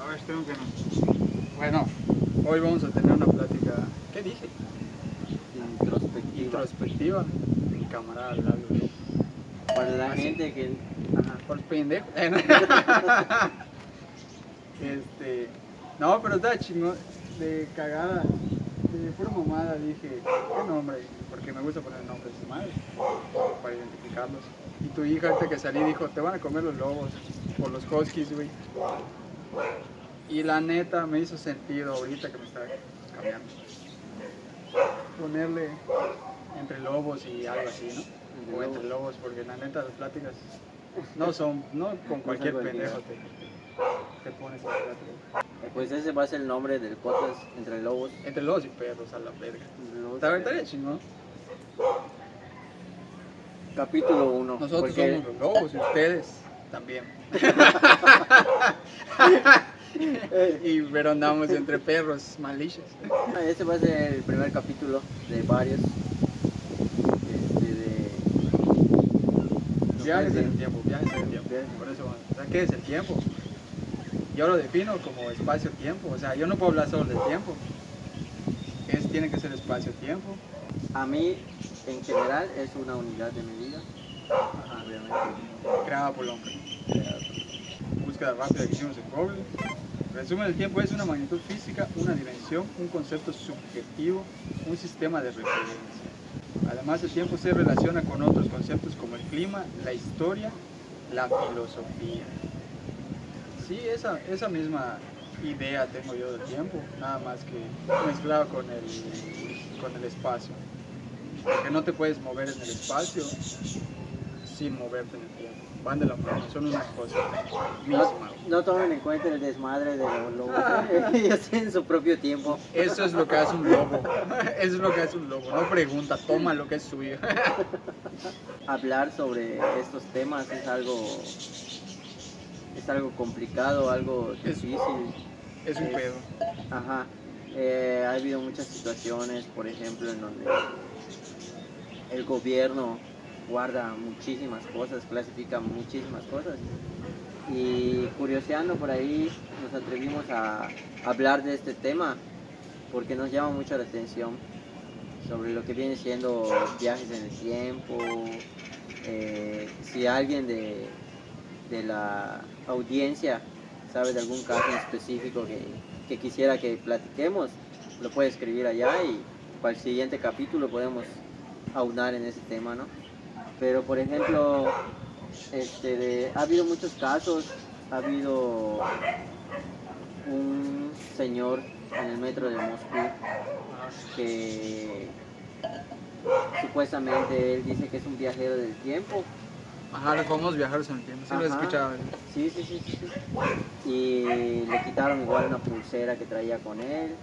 A ver, tengo que no. Bueno, hoy vamos a tener una plática, ¿qué dije? Introspectiva. Mi camarada al lado. Para la Así. gente que... Ajá, por pendejo. No, pero está chingón, de cagada, de pura mamada dije, ¿qué nombre? Porque me gusta poner nombres de madre, para identificarlos. Y tu hija, ahorita que salí, dijo, te van a comer los lobos, por los huskies, güey. Y la neta me hizo sentido ahorita que me está cambiando. Ponerle entre lobos y algo así, ¿no? O entre lobos, porque la neta las pláticas no son, no con cualquier pendejo te pones a plática. Pues ese va a ser el nombre del podcast, Entre Lobos. Entre lobos y perros, a la verga. Estaría chingón. Capítulo 1. Nosotros porque... somos los lobos y ustedes también. Pero andamos entre perros malicious. Este va a ser el primer capítulo de varios. Viajes en el tiempo, viajes en el tiempo. Por eso, o sea, ¿qué es el tiempo? Yo lo defino como espacio-tiempo. O sea, yo no puedo hablar solo del tiempo. Tiene que ser espacio-tiempo. A mí, en general, es una unidad de medida. Ajá. Obviamente. Creada por el hombre. Búsqueda rápida que hicimos en Google. Resumen del tiempo es una magnitud física, una dimensión, un concepto subjetivo, un sistema de referencia. Además, el tiempo se relaciona con otros conceptos como el clima, la historia, la filosofía. Sí, esa misma idea tengo yo del tiempo, nada más que mezclado con el espacio. Porque no te puedes mover en el espacio sin moverte en el tiempo. Van de la mano, son una cosa misma. No tomen en cuenta el desmadre de los lobos. Ellos tienen su propio tiempo. Eso es lo que hace un lobo. Eso es lo que hace un lobo. No pregunta, toma lo que es suyo. Hablar sobre estos temas es algo complicado, algo difícil. Es un pedo. Ajá. Ha habido muchas situaciones, por ejemplo, en donde el gobierno guarda muchísimas cosas, clasifica muchísimas cosas. Y curioseando por ahí nos atrevimos a hablar de este tema porque nos llama mucho la atención sobre lo que viene siendo viajes en el tiempo. Si alguien de la audiencia sabe de algún caso en específico que quisiera que platiquemos, lo puede escribir allá y para el siguiente capítulo podemos aunar en ese tema, ¿no? Pero por ejemplo, ha habido muchos casos. Ha habido un señor en el metro de Moscú que supuestamente él dice que es un viajero del tiempo. Ajá, los famosos viajeros en el tiempo, sí lo he escuchado. Sí. Y le quitaron igual una pulsera que traía con él.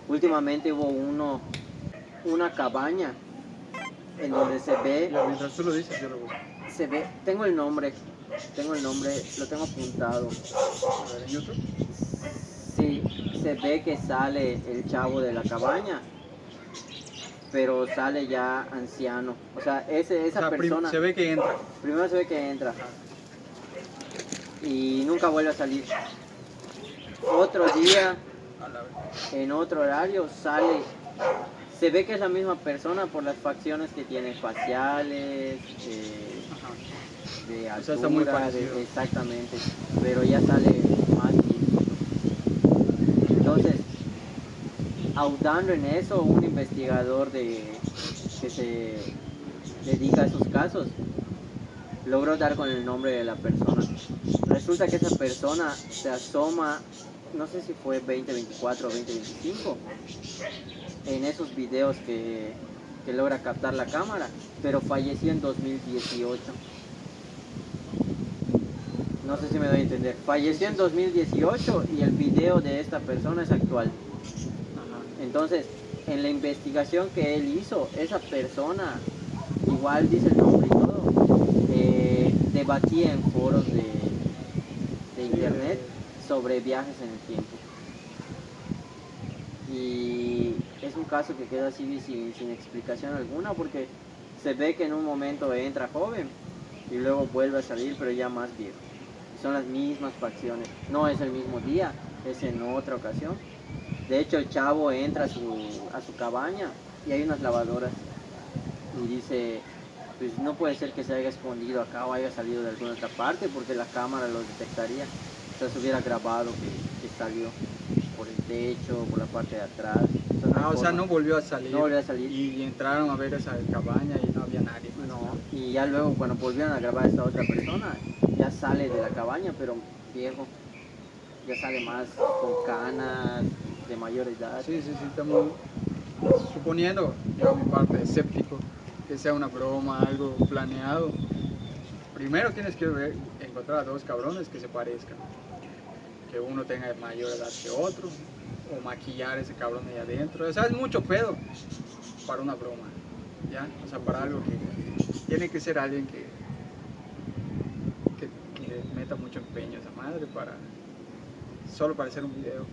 Últimamente hubo una cabaña en donde se ve... Mientras tú lo dices, yo lo busco. Se ve, tengo el nombre, lo tengo apuntado. A ver, ¿en YouTube? Sí, se ve que sale el chavo de la cabaña, pero sale ya anciano. O sea, esa persona... Se ve que entra. Primero se ve que entra y nunca vuelve a salir. Otro día, en otro horario, sale. Se ve que es la misma persona por las facciones que tiene faciales, de altura, o sea, está muy parecido. Exactamente, pero ya sale más viejito. Entonces, ahondando en eso, un investigador que se dedica a esos casos logró dar con el nombre de la persona. Resulta que esa persona se asoma, no sé si fue 2024 o 2025, en esos videos que logra captar la cámara, pero falleció en 2018. No sé si me doy a entender. Falleció en 2018 y el video de esta persona es actual. Entonces, en la investigación que él hizo, esa persona, igual dice el nombre y todo, debatía en foros de internet sobre viajes en el tiempo. Y es un caso que queda así sin explicación alguna, porque se ve que en un momento entra joven y luego vuelve a salir, pero ya más viejo. Son las mismas facciones, no es el mismo día, es en otra ocasión. De hecho, el chavo entra a su cabaña y hay unas lavadoras y dice, pues no puede ser que se haya escondido acá o haya salido de alguna otra parte porque la cámara lo detectaría. Entonces hubiera grabado que salió por el techo, por la parte de atrás. Entonces, Ah, o sea, no volvió a salir. No volvió a salir. Y entraron a ver esa cabaña y no había nadie más. No, y ya luego cuando volvieron a grabar a esta otra persona, ya sale de la cabaña, pero viejo, ya sale más con canas, de mayor edad. Sí, estamos suponiendo, yo a mi parte, escéptico, que sea una broma, algo planeado. Primero tienes que encontrar a dos cabrones que se parezcan, que uno tenga mayor edad que otro, o maquillar a ese cabrón ahí adentro. O sea, es mucho pedo para una broma, ¿ya? O sea, para algo que tiene que ser alguien que le meta mucho empeño a esa madre solo para hacer un video.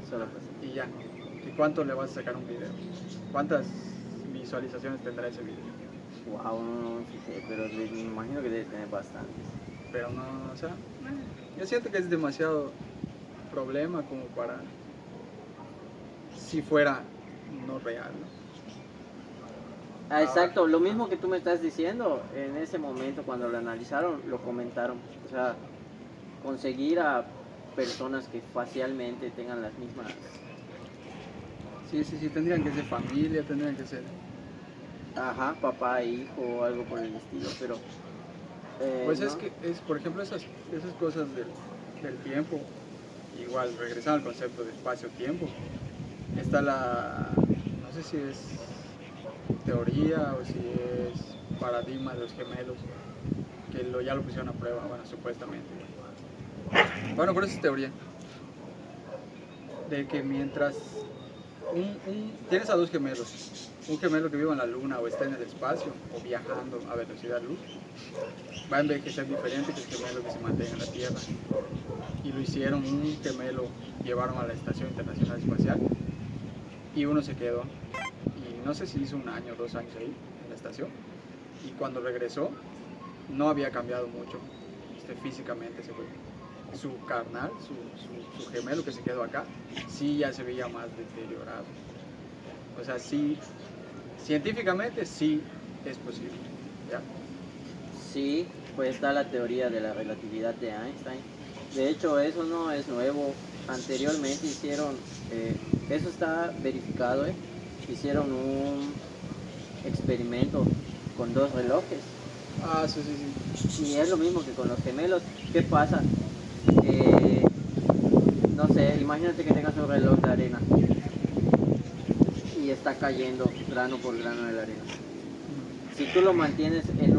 Solo pues. Y ya. ¿Y cuánto le vas a sacar un video? ¿Cuántas visualizaciones tendrá ese video? Wow, no sé, pero me imagino que debe tener bastantes. Pero no, o sea, yo siento que es demasiado problema como para si fuera no real, ¿no? Ah, exacto, lo mismo que tú me estás diciendo, en ese momento cuando lo analizaron, lo comentaron. O sea, conseguir a personas que facialmente tengan las mismas. Sí, tendrían que ser familia, tendrían que ser... Ajá, papá, hijo o algo por el estilo, pero... Pues ¿no? es que, por ejemplo, esas cosas del tiempo, igual, regresando al concepto de espacio-tiempo, está no sé si es teoría o si es paradigma de los gemelos, que ya lo pusieron a prueba, bueno, supuestamente. Bueno, por eso es teoría, de que mientras tienes a dos gemelos, un gemelo que vive en la luna o está en el espacio o viajando a velocidad luz, va a envejecer diferente que el gemelo que se mantenga en la Tierra. Y lo hicieron, un gemelo llevaron a la Estación Internacional Espacial y uno se quedó. Y no sé si hizo 1 año o 2 años ahí en la estación. Y cuando regresó, no había cambiado mucho físicamente ese güey. Su carnal, su gemelo que se quedó acá, sí ya se veía más deteriorado. O sea, sí, científicamente sí es posible, ¿ya? Sí, pues está la teoría de la relatividad de Einstein. De hecho, eso no es nuevo. Anteriormente hicieron, eso está verificado, hicieron un experimento con 2 relojes. Ah, sí. Y es lo mismo que con los gemelos. ¿Qué pasa? No sé, imagínate que tengas un reloj de arena y está cayendo grano por grano de la arena. Si tú lo mantienes en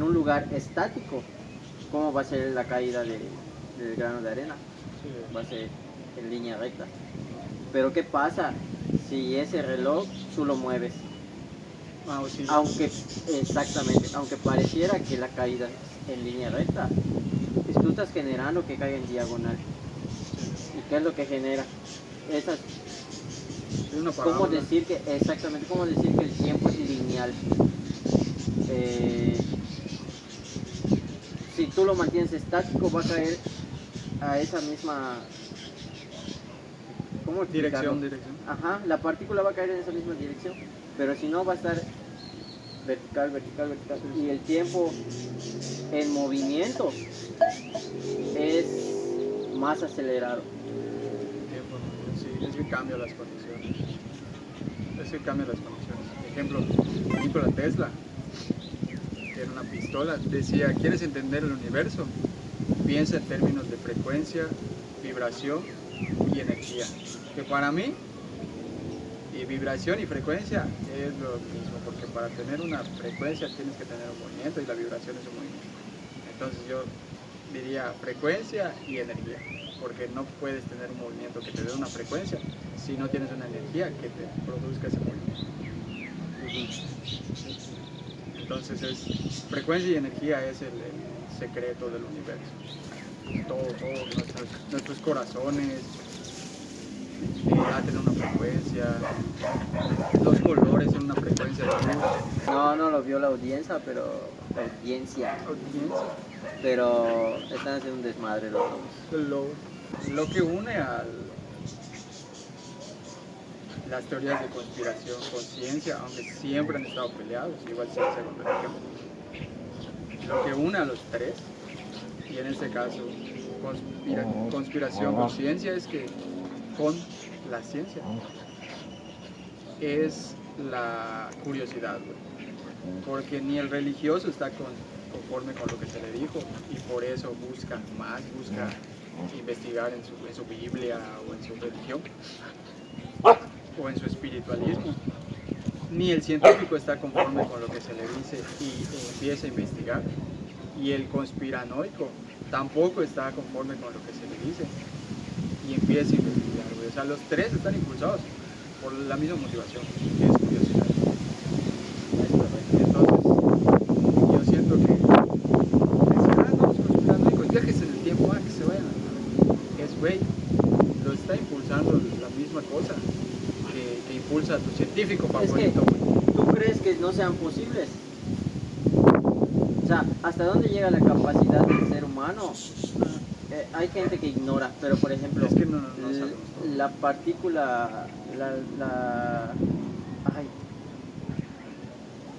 un lugar estático, ¿cómo va a ser la caída del grano de arena? Sí. Va a ser en línea recta. Pero ¿qué pasa si ese reloj tú lo mueves? Ah, sí. Exactamente, aunque pareciera que la caída es en línea recta, pues tú estás generando que caiga en diagonal. ¿Y qué es lo que genera? Esas, ¿cómo decir que el tiempo es lineal? Si tú lo mantienes estático, va a caer a esa misma... ¿Cómo explicarlo? Dirección. Ajá, la partícula va a caer en esa misma dirección, pero si no va a estar vertical. Y el tiempo en movimiento es más acelerado. Sí, es que cambia las condiciones. Ejemplo, Nikola Tesla, que era una pistola, decía, ¿quieres entender el universo? Piensa en términos de frecuencia, vibración y energía. Que para mí, vibración y frecuencia es lo mismo, porque para tener una frecuencia tienes que tener un movimiento y la vibración es un movimiento. Entonces yo diría frecuencia y energía, porque no puedes tener un movimiento que te dé una frecuencia si no tienes una energía que te produzca ese movimiento. Entonces frecuencia y energía es el secreto del universo. Todos nuestros corazones laten una frecuencia, los colores en una frecuencia de luz. No lo vio la audiencia, pero audiencia. audiencia. Pero están haciendo un desmadre los dos. Lo que une a las teorías de conspiración con ciencia, aunque siempre han estado peleados, igual ciencia con religión, lo que une a los tres, y en este caso conspiración con ciencia, es que con la ciencia es la curiosidad, güey. Porque ni el religioso está conforme con lo que se le dijo y por eso busca más, busca investigar en su Biblia o en su religión o en su espiritualismo. Ni el científico está conforme con lo que se le dice y empieza a investigar. Y el conspiranoico tampoco está conforme con lo que se le dice y empieza a investigar, güey. O sea, los tres están impulsados por la misma motivación, que es curiosidad. Entonces, yo siento que no, los conspiranoicos, viajes en el tiempo, que se vayan a... Es, güey, lo está impulsando la misma cosa que impulsa a tu científico favorito. Es que, ¿tú crees que no sean posibles? O sea, ¿hasta dónde llega la capacidad del ser humano? Hay gente que ignora, pero por ejemplo, es que no sabemos todo. La partícula,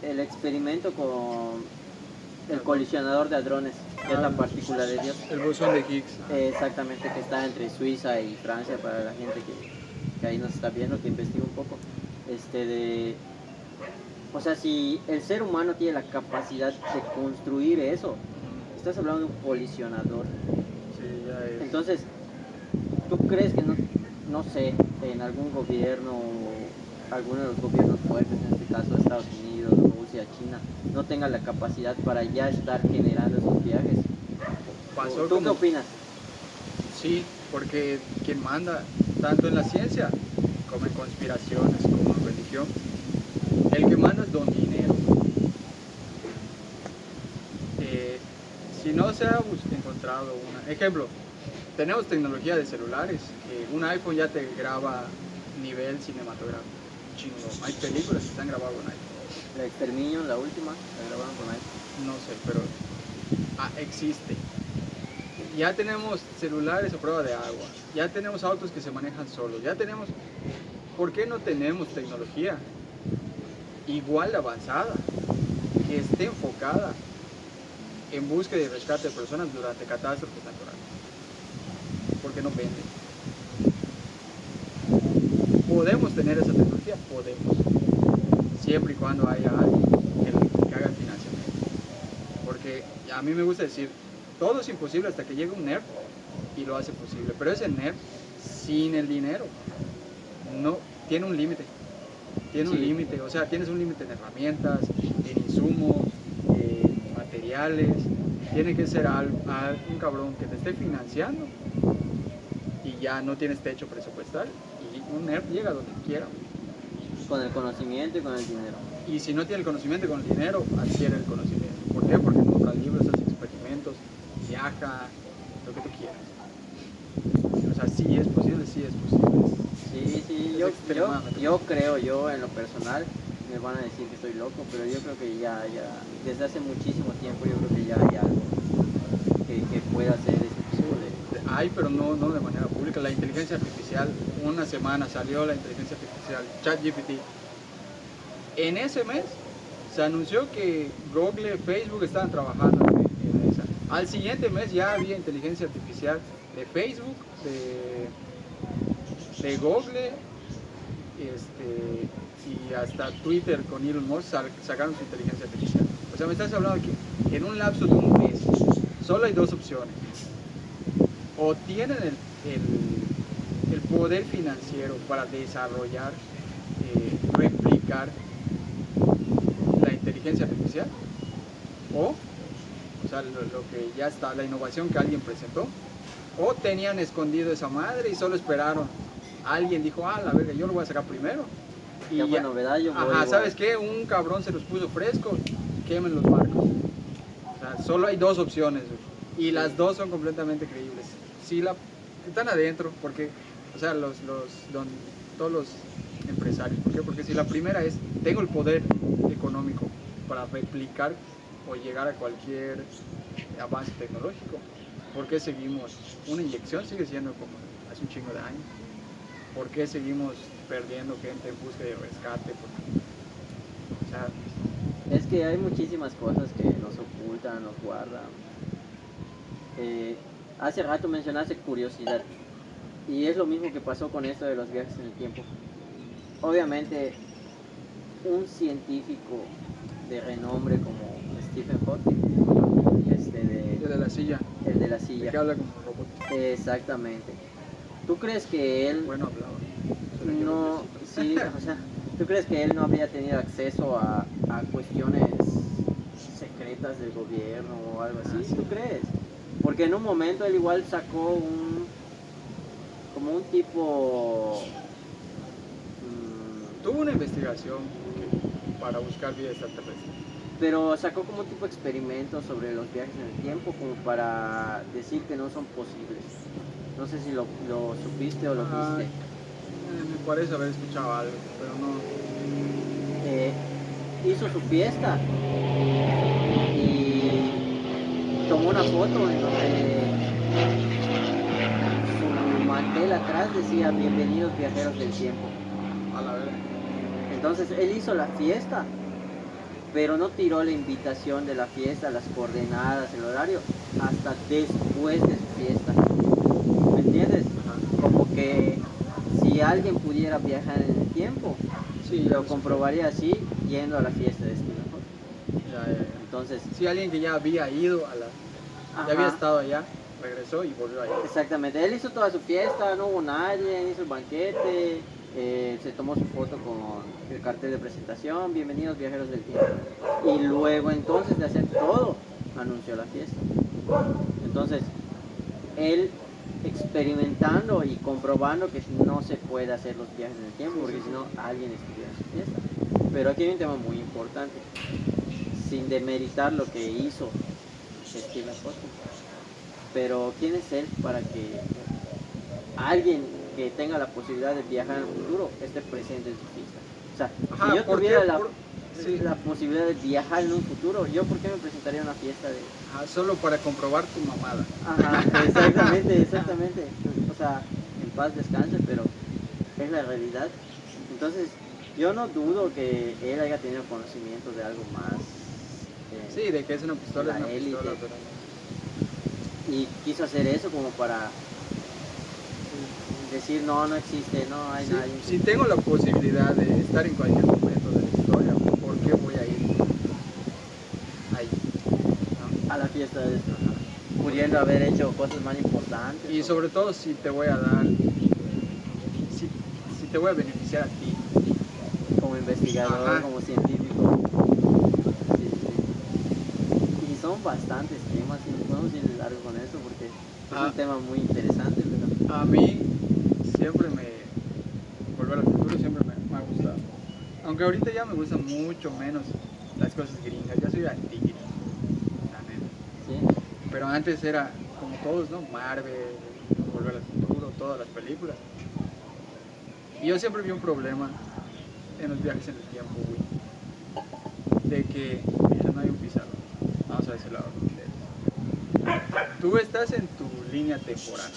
el experimento con el colisionador de hadrones, que es la partícula de Dios. El bosón de Higgs. Exactamente, que está entre Suiza y Francia, para la gente que ahí nos está viendo, que investiga un poco. O sea, si el ser humano tiene la capacidad de construir eso, estás hablando de un colisionador. Sí, ya es. Entonces, ¿tú crees que no sé, en algún gobierno, alguno de los gobiernos fuertes, en este caso Estados Unidos, Rusia, China, no tenga la capacidad para ya estar generando esos viajes? ¿Tú qué opinas? Sí, porque quien manda, tanto en la ciencia como en conspiraciones, como en religión, el que manda es don dinero. Si no se ha encontrado una... Ejemplo, tenemos tecnología de celulares, que un iPhone ya te graba nivel cinematográfico. Chingo. Hay películas que están grabadas con iPhone. El Exterminio, la última, la grabaron con iPhone. No sé, pero existe. Ya tenemos celulares a prueba de agua, ya tenemos autos que se manejan solos, ya tenemos... ¿Por qué no tenemos tecnología igual de avanzada, que esté enfocada en búsqueda y rescate de personas durante catástrofes naturales? ¿Por qué no venden? ¿Podemos tener esa tecnología? Podemos, siempre y cuando haya alguien que haga el financiamiento. Porque a mí me gusta decir, todo es imposible hasta que llega un nerd y lo hace posible, pero ese nerd sin el dinero no tiene un límite. Tiene un límite, o sea, tienes un límite en herramientas, en insumos, en materiales. Tiene que ser un cabrón que te esté financiando y ya no tienes techo presupuestal y un nerd llega donde quiera. Con el conocimiento y con el dinero. Y si no tiene el conocimiento y con el dinero, adquiere el conocimiento. ¿Por qué? Porque compra libros, hace experimentos, viaja, lo que tú quieras. O sea, sí es posible, sí es posible. Sí, yo creo, en lo personal, me van a decir que estoy loco, pero yo creo que ya, desde hace muchísimo tiempo, yo creo que ya hay algo que pueda hacer ese tipo de... Hay, pero no de manera pública. La inteligencia artificial, una semana salió la inteligencia artificial, ChatGPT. En ese mes se anunció que Google, Facebook estaban trabajando en esa. Al siguiente mes ya había inteligencia artificial de Facebook, de Google, y hasta Twitter con Elon Musk sacaron su inteligencia artificial. O sea, me estás hablando que en un lapso de un mes solo hay dos opciones. O tienen el poder financiero para desarrollar, replicar la inteligencia artificial, o sea, lo que ya está, la innovación que alguien presentó, o tenían escondido esa madre y solo esperaron. Alguien dijo, la verga, yo lo voy a sacar primero. Y ya fue novedad, yo voy ¿sabes qué? Un cabrón se los puso fresco, quemen los barcos. O sea, solo hay dos opciones, y las dos son completamente creíbles. Si están adentro, porque, o sea, todos los empresarios, ¿por qué? Porque si la primera es, tengo el poder económico para replicar o llegar a cualquier avance tecnológico. ¿Por qué seguimos? Una inyección sigue siendo como hace un chingo de años. ¿Por qué seguimos perdiendo gente en busca de rescate? Porque, o sea, Es que hay muchísimas cosas que nos ocultan, nos guardan. Hace rato mencionaste curiosidad. Y es lo mismo que pasó con esto de los viajes en el tiempo. Obviamente, un científico de renombre como Stephen Hawking, el de la silla, el de la el silla, que habla como un robot. exactamente. ¿Tú crees que él Bueno, hablaba. no, sí, o sea, ¿tú crees que él no habría tenido acceso a cuestiones secretas del gobierno o algo así? Sí. ¿Tú crees? Porque en un momento él igual sacó como un tipo, Tuvo una investigación para buscar vida extraterrestre. pero sacó como un tipo de experimento sobre los viajes en el tiempo como para decir que no son posibles. No sé si lo supiste o lo viste. Me parece haber escuchado algo, pero no. Hizo su fiesta y tomó una foto en donde su mantel atrás decía bienvenidos viajeros del tiempo. A la verdad. Entonces él hizo la fiesta, pero no tiró la invitación de la fiesta, las coordenadas, el horario, hasta después de su fiesta. ¿Me entiendes? Ajá. Como que si alguien pudiera viajar en el tiempo, Sí, lo comprobaría así yendo a la fiesta de Stephen Hawking. Ya. Entonces, Si alguien que ya había ido a la. ajá, Ya había estado allá, regresó y volvió allá. exactamente, él hizo toda su fiesta, no hubo nadie, hizo el banquete, se tomó su foto con el cartel de presentación, bienvenidos viajeros del tiempo. Y luego entonces de hacer todo, anunció la fiesta. Entonces, él experimentando y comprobando que no se puede hacer los viajes en el tiempo, porque si no, alguien estuviera en su fiesta. Pero aquí hay un tema muy importante, sin demeritar lo que hizo Stephen Hawking. Pero ¿quién es él para que alguien que tenga la posibilidad de viajar al futuro esté presente en su fiesta? O sea, Ajá, si yo ¿por tuviera qué? Sí. la posibilidad de viajar en un futuro, ¿yo por qué me presentaría a una fiesta de...? Solo para comprobar tu mamada. Ajá, exactamente, exactamente. O sea, en paz descanse, pero es la realidad. Entonces, yo no dudo que él haya tenido conocimiento de algo más. Sí, de que es una pistola, la es una élite. pistola, pero. Y quiso hacer eso como para decir, no, no existe, no hay Sí, nadie. si tengo la posibilidad de estar en cualquier momento de la historia, ¿por qué voy a ir ahí? ¿No? A la fiesta de esto, ¿no? Pudiendo haber hecho cosas más importantes. Y sobre todo si te voy a dar, si te voy a beneficiar a ti. Como investigador, Ajá. como científico. Sí, sí. Y son bastantes temas y nos podemos ir de largo con eso porque es un tema muy interesante. Pero... A mí siempre Volver al futuro siempre me ha gustado. Aunque ahorita ya me gustan mucho menos las cosas gringas, ya soy anti-gringo, la neta. ¿Sí? Pero antes era como todos, ¿no? Marvel, Volver al futuro, todas las películas. Y yo siempre vi un problema en los viajes en el tiempo, güey. De que, mira, no hay un pizarrón. Vamos a ese lado. Tú estás en tu línea temporal.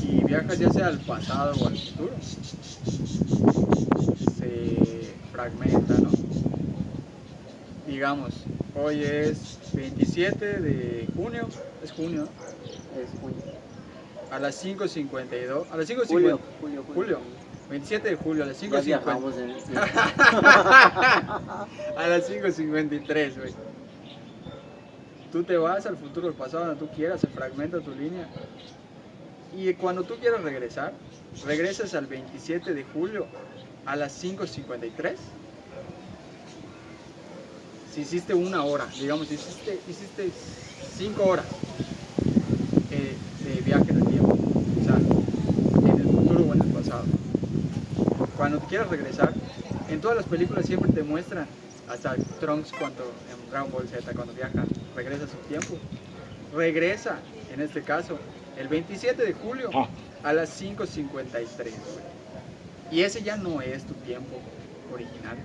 Y viajas ya sea al pasado o al futuro. Se fragmenta, ¿no? Digamos, hoy es 27 de junio, es junio, ¿no? Es junio. A las 5:52, a las 5:50. Julio. 27 de julio, a las Ya 5:50. viajamos en el tiempo. A las 5:53, güey. Tú te vas al futuro, al pasado, donde tú quieras, se fragmenta tu línea. Y cuando tú quieras regresar, regresas al 27 de julio a las 5:53. Si hiciste una hora, digamos, hiciste 5 horas de viaje en el tiempo, o sea, en el futuro o en el pasado. Cuando te quieras regresar, en todas las películas siempre te muestran, hasta Trunks cuando en Dragon Ball Z, cuando viaja, regresa a su tiempo. Regresa, en este caso, el 27 de julio a las 5:53. Y ese ya no es tu tiempo original.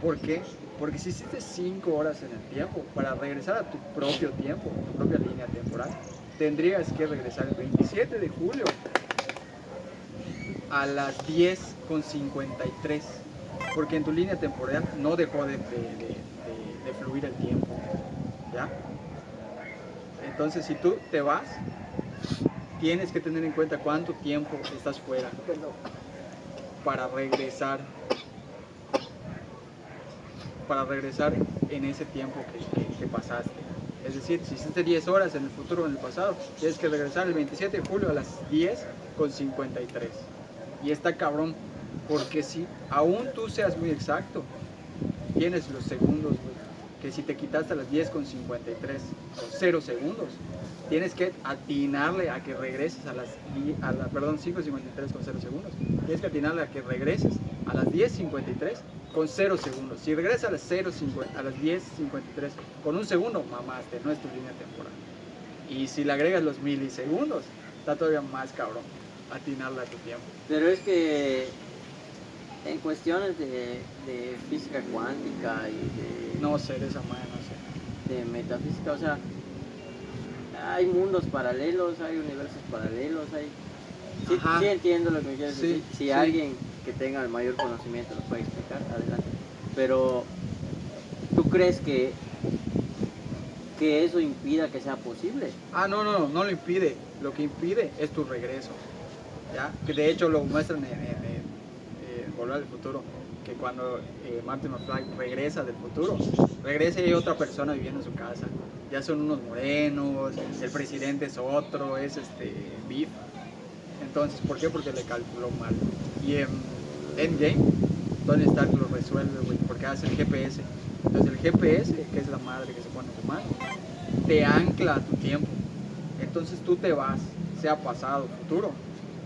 ¿Por qué? Porque si hiciste 5 horas en el tiempo, para regresar a tu propio tiempo, tu propia línea temporal, tendrías que regresar el 27 de julio a las 10:53, porque en tu línea temporal no dejó de fluir el tiempo, ¿ya? Entonces, si tú te vas, tienes que tener en cuenta cuánto tiempo estás fuera para regresar en ese tiempo que pasaste. Es decir, si hiciste 10 horas en el futuro o en el pasado, tienes que regresar el 27 de julio a las 10:53. Y está cabrón, porque si aún tú seas muy exacto, tienes los segundos, güey, que si te quitaste a las 10:53 con 0 segundos, tienes que atinarle a que regreses perdón, 5:53 con 0 segundos. Tienes que atinarle a que regreses a las 10:53 con 0 segundos. Si regresas a las 10:53 con 1 segundo, mamaste, no es tu línea temporal. Y si le agregas los milisegundos, está todavía más cabrón atinarle a tu tiempo. Pero es que en cuestiones de física cuántica y No sé, de esa manera, no sé. de metafísica, o sea, hay mundos paralelos, hay universos paralelos, sí entiendo lo que me quieres decir. Si alguien que tenga el mayor conocimiento lo puede explicar, adelante. Pero, ¿tú crees que eso impida que sea posible? No lo impide. Lo que impide es tu regreso, ¿ya? Que de hecho lo muestran en Volver al Futuro, que cuando Marty McFly regresa del futuro, regresa y hay otra persona viviendo en su casa. Ya son unos morenos, el presidente es otro, es Biff. Entonces, ¿por qué? Porque le calculó mal. Y en Endgame, Tony Stark lo resuelve, güey, porque hace el GPS. Entonces el GPS, que es la madre que se pone en tu mano, te ancla a tu tiempo. Entonces tú te vas, sea pasado, futuro,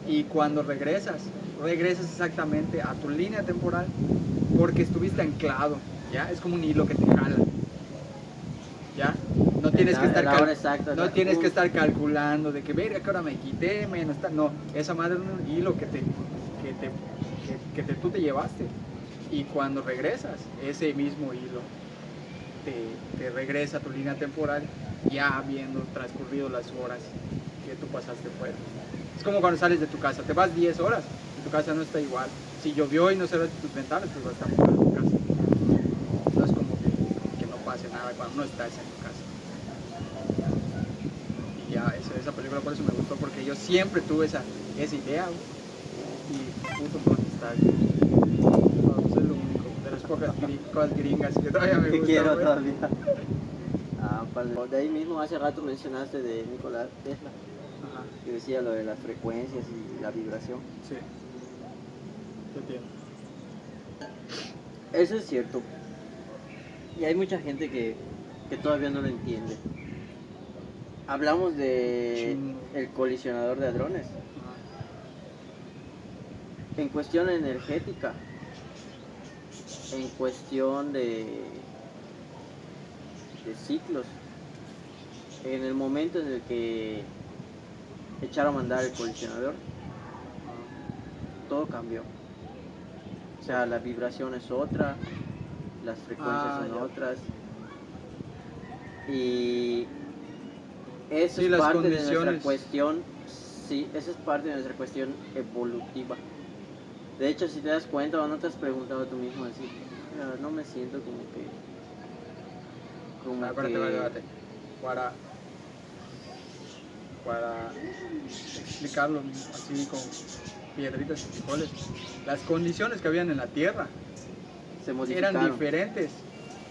y cuando regresas exactamente a tu línea temporal porque estuviste anclado, ¿ya? Es como un hilo que te jala, ¿ya? No tienes que estar calculando de que verga que ahora me quité, no, esa madre es un hilo que tú te llevaste, y cuando regresas, ese mismo hilo te regresa a tu línea temporal, ya habiendo transcurrido las horas que tú pasaste fuera. Es como cuando sales de tu casa, te vas 10 horas, y tu casa no está igual. Si llovió y no cerraste tus ventanas, pues vas a estar fuera de tu casa. No es como que no pase nada cuando no estás en tu casa. Y ya, esa película por eso me gustó, porque yo siempre tuve esa idea, y puto Tony Stark. No, pues es lo único, de las pocas cosas gringas que todavía me gustan. Quiero todavía. De ahí mismo hace rato mencionaste de Nikola Tesla. Ajá. Que decía lo de las frecuencias y la vibración. Sí, te entiendo. Eso es cierto. Y hay mucha gente que todavía no lo entiende. Hablamos de el colisionador de hadrones. En cuestión energética, en cuestión de ciclos, en el momento en el que echaron a mandar el colisionador, todo cambió. O sea, la vibración es otra, las frecuencias son otras, y eso es parte de nuestra cuestión. Sí, esa es parte de nuestra cuestión evolutiva. De hecho, si te das cuenta o no te has preguntado tú mismo, decir, no me siento como que... Espérate. Para explicarlo así con piedritas y frijoles, las condiciones que habían en la Tierra eran diferentes.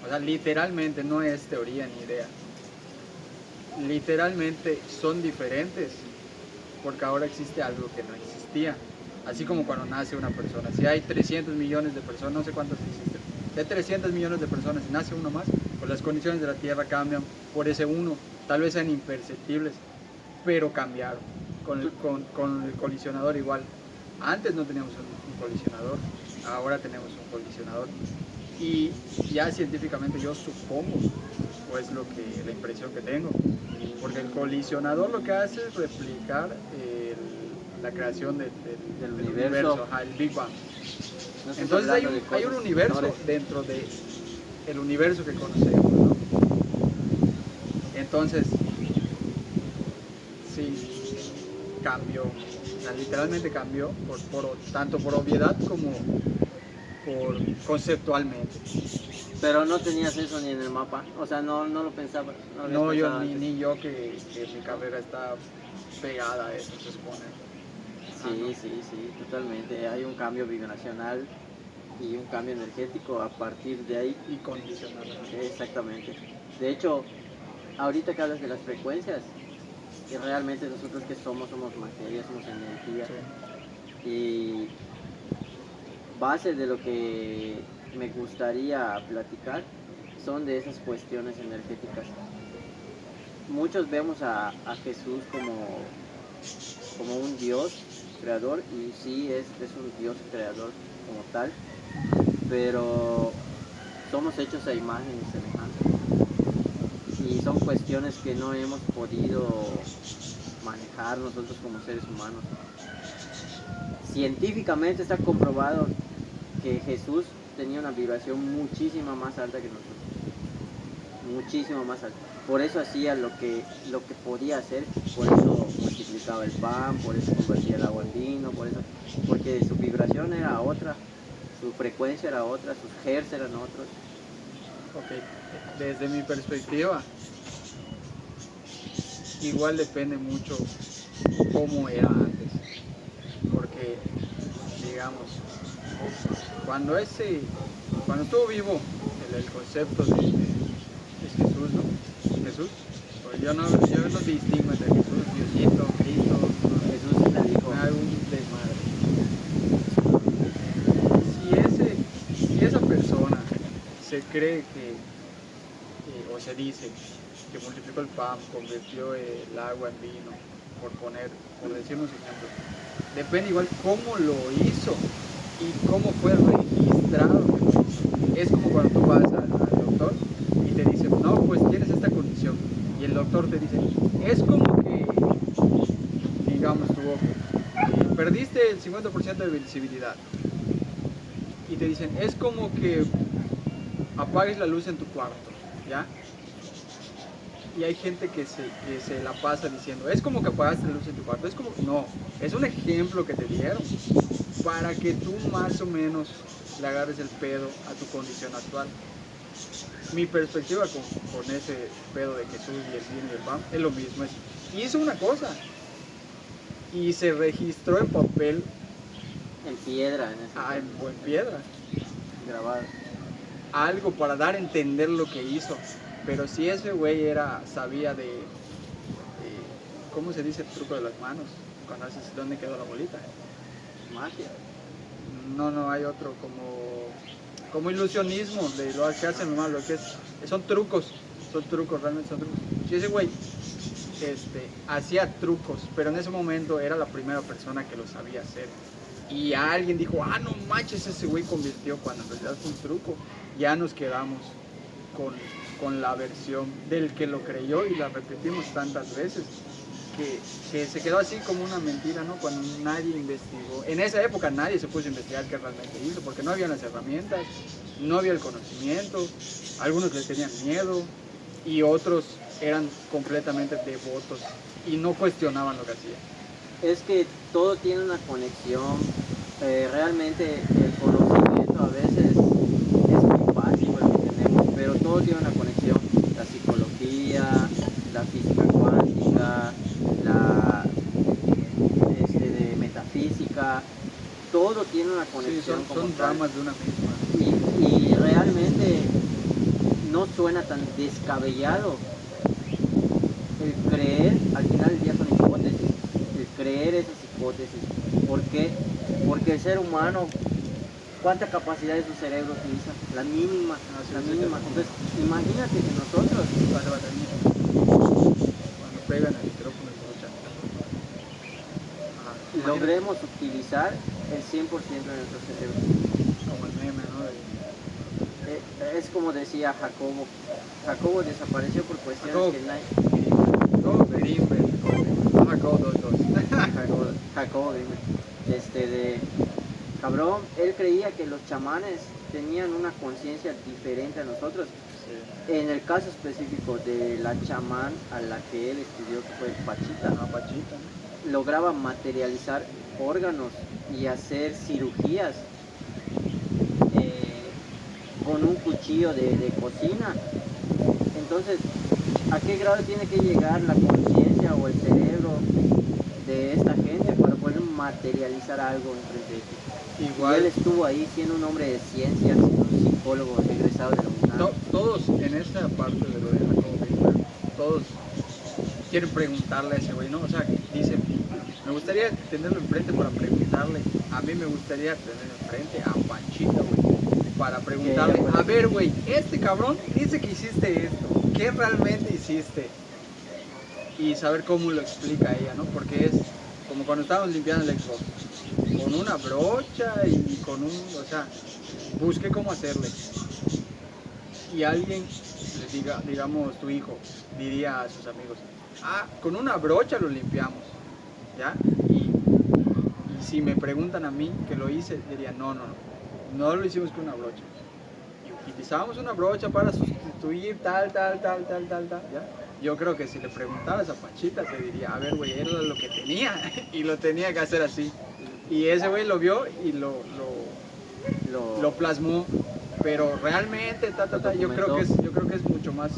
O sea, literalmente, no es teoría ni idea. Literalmente son diferentes, porque ahora existe algo que no existía. Así como cuando nace una persona, si hay 300 millones de personas, no sé cuántas existen, si hay 300 millones de personas y nace uno más, pues las condiciones de la Tierra cambian por ese uno. Tal vez sean imperceptibles, pero cambiaron. Con el colisionador igual. Antes no teníamos un colisionador, ahora tenemos un colisionador. Y ya científicamente yo supongo, pues la impresión que tengo, porque el colisionador lo que hace es replicar la creación del universo, el Big Bang. No estás Entonces hay hablando de hay un cosas universo menores. dentro de el universo que conocemos, ¿no? Entonces, sí, cambió, o sea, literalmente cambió, tanto por obviedad como por conceptualmente. Pero no tenías eso ni en el mapa, o sea, no lo pensabas, no lo habías No, yo pensado ni, antes. ni yo que mi carrera está pegada a eso, se supone. Ah, Sí, no. sí, totalmente. Hay un cambio vibracional y un cambio energético a partir de ahí. Y condicionar. Exactamente. De hecho, ahorita que hablas de las frecuencias, y realmente nosotros que somos materia, somos energía. Sí. Y base de lo que me gustaría platicar son de esas cuestiones energéticas. Muchos vemos a Jesús como un Dios creador, y sí es un Dios creador como tal, pero somos hechos a imagen y semejanza. Y son cuestiones que no hemos podido manejar nosotros como seres humanos. Científicamente está comprobado que Jesús tenía una vibración muchísimo más alta que nosotros. Muchísimo más alta. Por eso hacía lo que podía hacer, por eso multiplicaba el pan, por eso convertía el agua en vino, porque su vibración era otra, su frecuencia era otra, sus hertz eran otros. Ok, desde mi perspectiva, igual depende mucho cómo era antes. Porque, digamos, cuando estuvo vivo el concepto de Jesús, ¿no? Jesús, pues yo no distingo entre Jesús, Diosito, Cristo, Jesús sí le dijo, me hago un desmadre. Si esa persona se cree o se dice que multiplicó el pan, convirtió el agua en vino, por decir unos ejemplos, depende igual cómo lo hizo y cómo fue registrado. Es como cuando tú vas al doctor y te dice, no, pues tienes esta condición, y el doctor te dice, es como que, digamos, tu ojo, perdiste el 50% de visibilidad, y te dicen, es como que apagues la luz en tu cuarto, ¿ya? Y hay gente que se la pasa diciendo, es como que apagaste la luz en tu cuarto, es como, no, es un ejemplo que te dieron para que tú más o menos le agarres el pedo a tu condición actual. Mi perspectiva con ese pedo de Jesús y el vino y el pan es lo mismo, hizo una cosa y se registró en papel, en piedra, en piedra, grabado. algo para dar a entender lo que hizo. Pero si ese güey sabía ¿cómo se dice el truco de las manos? Cuando haces dónde quedó la bolita. Magia. No, hay otro como ilusionismo de lo que hacen nomás, lo que son trucos, realmente son trucos. Si ese güey hacía trucos, pero en ese momento era la primera persona que lo sabía hacer, y alguien dijo, ah, no manches, ese güey convirtió, cuando en realidad fue un truco, ya nos quedamos con la versión del que lo creyó y la repetimos tantas veces que se quedó así como una mentira, ¿no? Cuando nadie investigó. En esa época nadie se puso a investigar qué realmente hizo, porque no había las herramientas, no había el conocimiento, algunos les tenían miedo y otros eran completamente devotos y no cuestionaban lo que hacía. Es que todo tiene una conexión. Realmente el conocimiento a veces es muy básico el que tenemos, pero todo tiene una conexión. La psicología, la física cuántica, la de metafísica, todo tiene una conexión. Sí, son ramas de una misma. Y realmente no suena tan descabellado el creer, al final del día son hipótesis, el creer esas hipótesis. ¿Por qué? Porque el ser humano, ¿cuánta capacidad de su cerebro utiliza? La mínima, la mínima. Entonces, imagínate que nosotros, cuando pegan el micrófono logremos utilizar el 100% de nuestro cerebro. Como el meme, ¿no? Es como decía Jacobo. Jacobo desapareció por cuestiones que nadie... Jacobo Jacobo 22. Jacobo, dime. cabrón, él creía que los chamanes tenían una conciencia diferente a nosotros. Sí. En el caso específico de la chamán a la que él estudió, que fue Pachita, Ah, Pachita, ¿no? lograba materializar órganos y hacer cirugías con un cuchillo de cocina. Entonces, ¿a qué grado tiene que llegar la conciencia o el cerebro de esta gente para poder materializar algo enfrente de ti? Igual. Y él estuvo ahí siendo un hombre de ciencias, siendo un psicólogo egresado de la UNAM. Todos en esta parte de lo de Jacobo Greenberg, todos quieren preguntarle a ese güey, ¿no? O sea, dicen, me gustaría tenerlo enfrente para preguntarle. A mí me gustaría tener enfrente a Panchita, güey, para preguntarle, a ver, güey, este cabrón dice que hiciste esto, ¿qué realmente hiciste? Y saber cómo lo explica ella, ¿no? Porque es como cuando estábamos limpiando el Xbox, con una brocha y con o sea, busqué cómo hacerle. Y alguien, digamos tu hijo, diría a sus amigos, ah, con una brocha lo limpiamos, ¿ya? Y si me preguntan a mí que lo hice, diría, no lo hicimos con una brocha. Y utilizábamos una brocha para sustituir tal, ¿ya? Yo creo que si le preguntaras a Pachita, te diría, a ver, güey, era lo que tenía, y lo tenía que hacer así. Y ese güey lo vio y lo plasmó, pero realmente, yo creo que es mucho más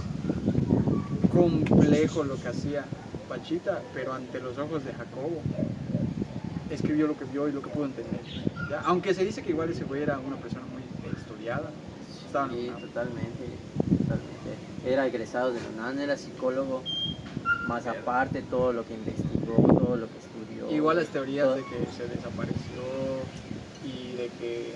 complejo lo que hacía Pachita, pero ante los ojos de Jacobo escribió lo que vio y lo que pudo entender, ¿ya? Aunque se dice que igual ese güey era una persona muy estudiada. Sí, totalmente. Era egresado de la UNAM, era psicólogo, más aparte todo lo que investigó, todo lo que estudió. Igual las teorías de que se desapareció y de que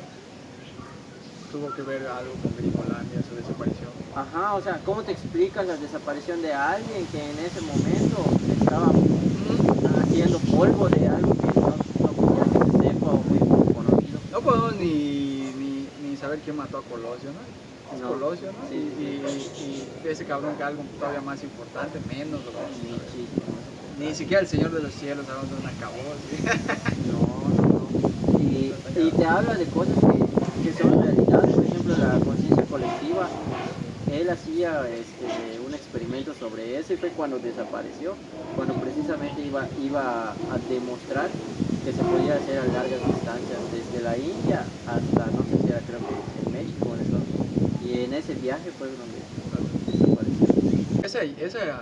tuvo que ver algo con Gringolandia, su desaparición. Ajá, o sea, ¿cómo te explicas la desaparición de alguien que en ese momento estaba haciendo polvo de algo que no quería que se sepa o muy poco conocido? No podemos ni saber quién mató a Colosio, ¿no? No. Colosio, ¿no? Sí, Y ese cabrón que algo todavía más importante, menos, Sí. Ni siquiera el Señor de los Cielos sabemos dónde acabó, ¿sí? No. Y te habla de cosas que son realidad, por ejemplo, la conciencia colectiva. Él hacía un experimento sobre eso y fue cuando desapareció, cuando precisamente iba a demostrar que se podía hacer a largas distancias, desde la India hasta, no sé si era, creo que en México o en Estados Unidos. Y en ese viaje fue donde desapareció. Esa idea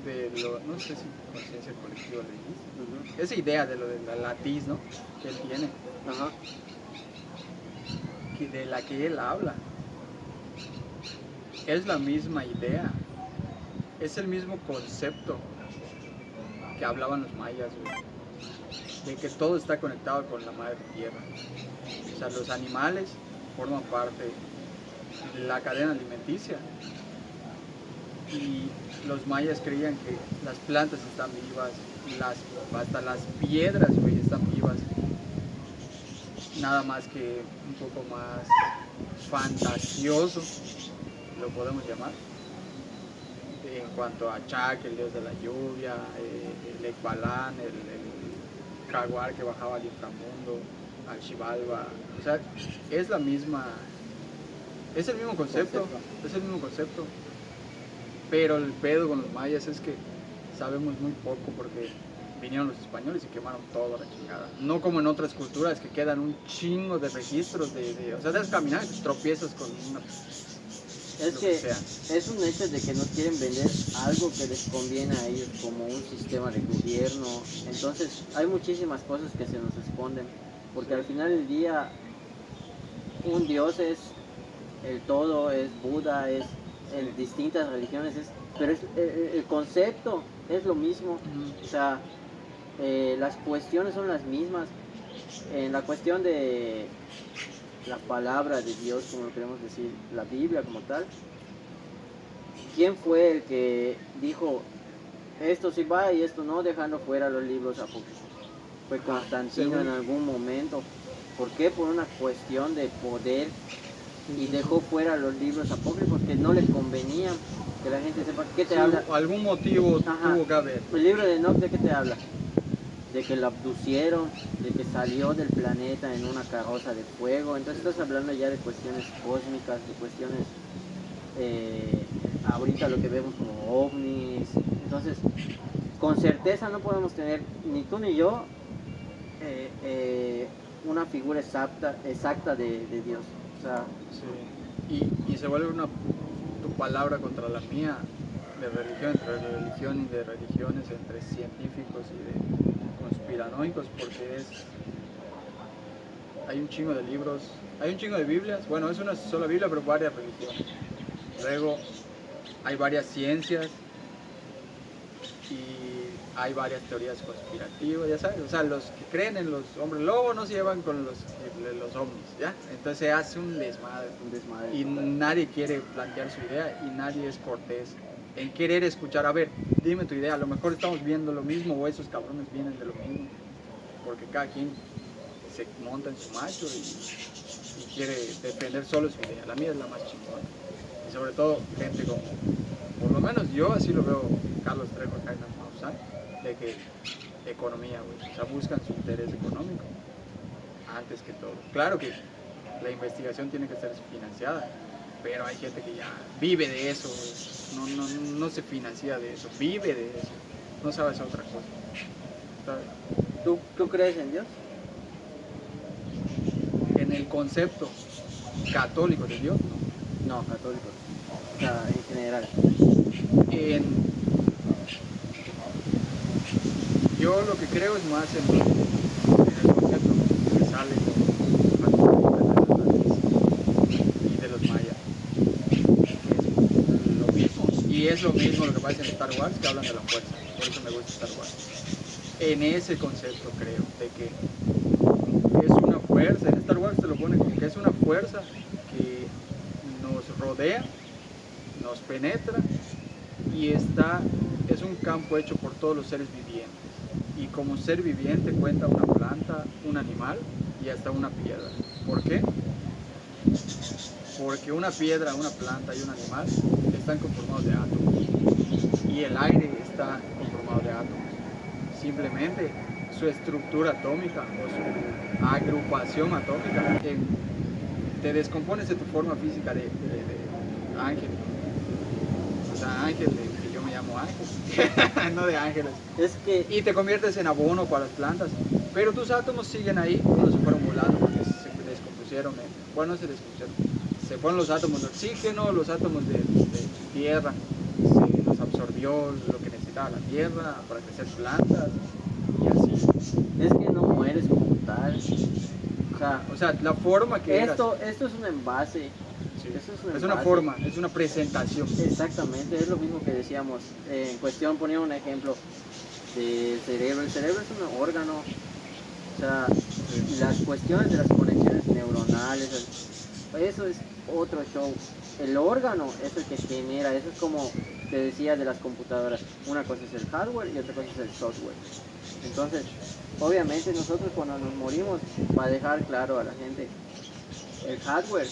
de lo, no sé si conciencia colectiva le dice, esa idea de lo de la latiz, ¿no? Que él tiene, Ajá. de la que él habla, es la misma idea, es el mismo concepto que hablaban los mayas, güey, de que todo está conectado con la madre tierra. O sea, los animales forman parte de la cadena alimenticia y los mayas creían que las plantas están vivas, hasta las piedras, güey, están vivas. Nada más que un poco más fantasioso, lo podemos llamar, en cuanto a Chak, el dios de la lluvia, el Ekbalan, el jaguar que bajaba al inframundo, al Xibalba. O sea, es el mismo concepto, pero el pedo con los mayas es que sabemos muy poco porque vinieron los españoles y quemaron todo a la chingada. No como en otras culturas que quedan un chingo de registros o sea, debes caminar y tropiezas con una... Es que es un hecho de que nos quieren vender algo que les conviene a ellos como un sistema de gobierno. Entonces hay muchísimas cosas que se nos esconden, porque al final del día un dios es el todo, es Buda, es en distintas religiones, pero el concepto es lo mismo. O sea, las cuestiones son las mismas. En la cuestión de la palabra de Dios, como lo queremos decir, la Biblia como tal, ¿quién fue el que dijo esto sí va y esto no, dejando fuera los libros apócrifos? Fue Constantino en algún momento. ¿Por qué? Por una cuestión de poder, y dejó fuera los libros apócrifos que no le convenían que la gente sepa. ¿Qué te habla? Algún motivo tuvo que haber. El libro de Enoch, ¿de qué te habla? de que lo abducieron, de que salió del planeta en una carroza de fuego. Entonces estás hablando ya de cuestiones cósmicas, de cuestiones, ahorita lo que vemos como ovnis. Entonces, con certeza no podemos tener, ni tú ni yo, una figura exacta de Dios. O sea, sí. Y se vuelve tu palabra contra la mía, de religión, entre religión y de religiones, entre científicos y de conspiranoicos, porque hay un chingo de libros, hay un chingo de Biblias, bueno, es una sola Biblia, pero varias religiones. Luego hay varias ciencias y hay varias teorías conspirativas, ya sabes, o sea, los que creen en los hombres lobo no se llevan con los ovnis, ¿ya? Entonces se hace un desmadre y nadie quiere plantear su idea y nadie es cortés en querer escuchar, a ver, dime tu idea, a lo mejor estamos viendo lo mismo o esos cabrones vienen de lo mismo, porque cada quien se monta en su macho y quiere defender solo su idea. La mía es la más chingona. Y sobre todo gente como, por lo menos yo así lo veo, Carlos Trejo, Jaime Maussan, de que economía, güey, o sea, buscan su interés económico antes que todo. Claro que la investigación tiene que ser financiada, pero hay gente que ya vive de eso, no se financia de eso, vive de eso, no sabes otra cosa. ¿Sabes? ¿Tú crees en Dios? En el concepto católico de Dios, no. No, católico. O sea, en general. Yo lo que creo es más en el concepto que sale y de los mayas. Es lo mismo. Y es lo mismo lo que pasa en Star Wars, que hablan de la fuerza. Por eso me gusta Star Wars. En ese concepto creo, de que es una fuerza. En Star Wars se lo pone como que es una fuerza que nos rodea, nos penetra y es un campo hecho por todos los seres vivientes. Y como ser viviente cuenta una planta, un animal y hasta una piedra. ¿Por qué? Porque una piedra, una planta y un animal están conformados de átomos y el aire está conformado de átomos. Simplemente su estructura atómica o su agrupación atómica te descompones de tu forma física de ángel. O sea, ángel que yo me llamo ángel, no de ángeles. Y te conviertes en abono para las plantas. Pero tus átomos siguen ahí, unos se fueron volando porque se descompusieron. Bueno, no se descompusieron. Se fueron los átomos de oxígeno, los átomos de tierra. Se los absorbió lo que necesitaba la tierra para crecer plantas y así. Es que no mueres como tal. O sea, la forma que esto es un envase. Sí. Es una forma, es una presentación. Exactamente, es lo mismo que decíamos. En cuestión ponía un ejemplo del cerebro. El cerebro es un órgano. O sea, sí. Las cuestiones de las conexiones neuronales, eso es otro show. El órgano es el que genera, eso es como te decía de las computadoras. Una cosa es el hardware y otra cosa es el software. Entonces, obviamente nosotros cuando nos morimos, para dejar claro a la gente, el hardware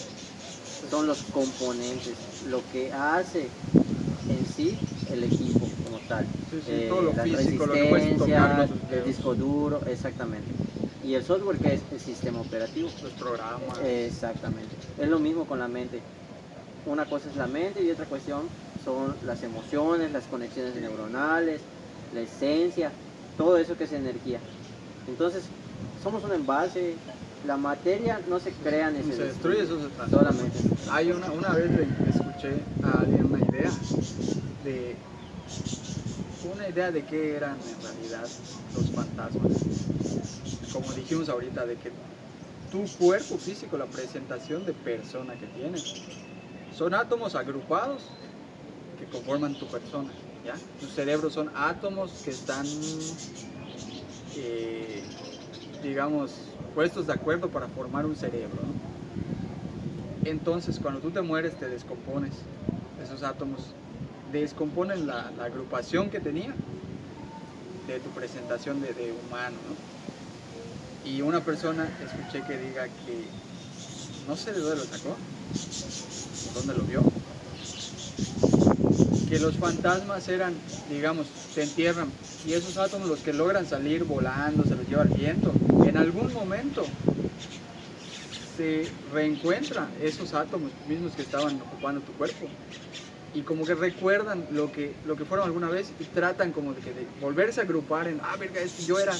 son los componentes, lo que hace en sí el equipo como tal. Sí, todo lo la físico, resistencia, el disco duro, exactamente. Y el software, que es el sistema operativo. Los programas. Exactamente. Es lo mismo con la mente. Una cosa es la mente y otra cuestión son las emociones, las conexiones neuronales, la esencia, todo eso que es energía. Entonces, somos un envase. La materia no se crea ni se destruye, eso se transforma. Solamente. Hay una vez escuché a alguien una idea de qué eran en realidad los fantasmas. Como dijimos ahorita, de que tu cuerpo físico, la presentación de persona que tienes, son átomos agrupados que conforman tu persona, ¿ya? Tu cerebro son átomos que están, digamos, puestos de acuerdo para formar un cerebro, ¿no? Entonces, cuando tú te mueres, te descompones. Esos átomos descomponen la agrupación que tenía de tu presentación de humano, ¿no? Y una persona, escuché que diga que, no sé de dónde lo sacó, dónde lo vio, que los fantasmas eran, digamos, se entierran y esos átomos, los que logran salir volando, se los lleva el viento, en algún momento se reencuentran esos átomos mismos que estaban ocupando tu cuerpo y como que recuerdan lo que fueron alguna vez y tratan como de volverse a agrupar en, verga, yo era,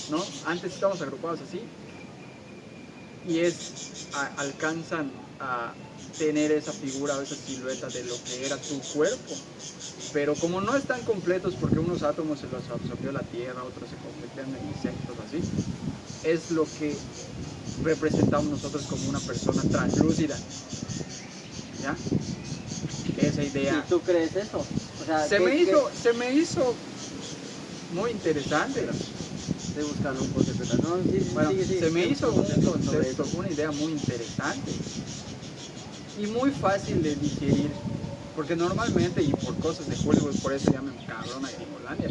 ¿no? Antes estábamos agrupados así y alcanzan a tener esa figura o esa silueta de lo que era tu cuerpo, pero como no están completos porque unos átomos se los absorbió la tierra, otros se convirtieron en insectos así, es lo que representamos nosotros como una persona translúcida, ¿ya? Esa idea. ¿Y tú crees eso? O sea, se me hizo muy interesante. Estoy buscando un concepto. No, sí, bueno, sí, se me hizo un concepto, una idea muy interesante y muy fácil de digerir, porque normalmente, y por cosas de Hollywood, por eso llaman cabrona Gringolandia,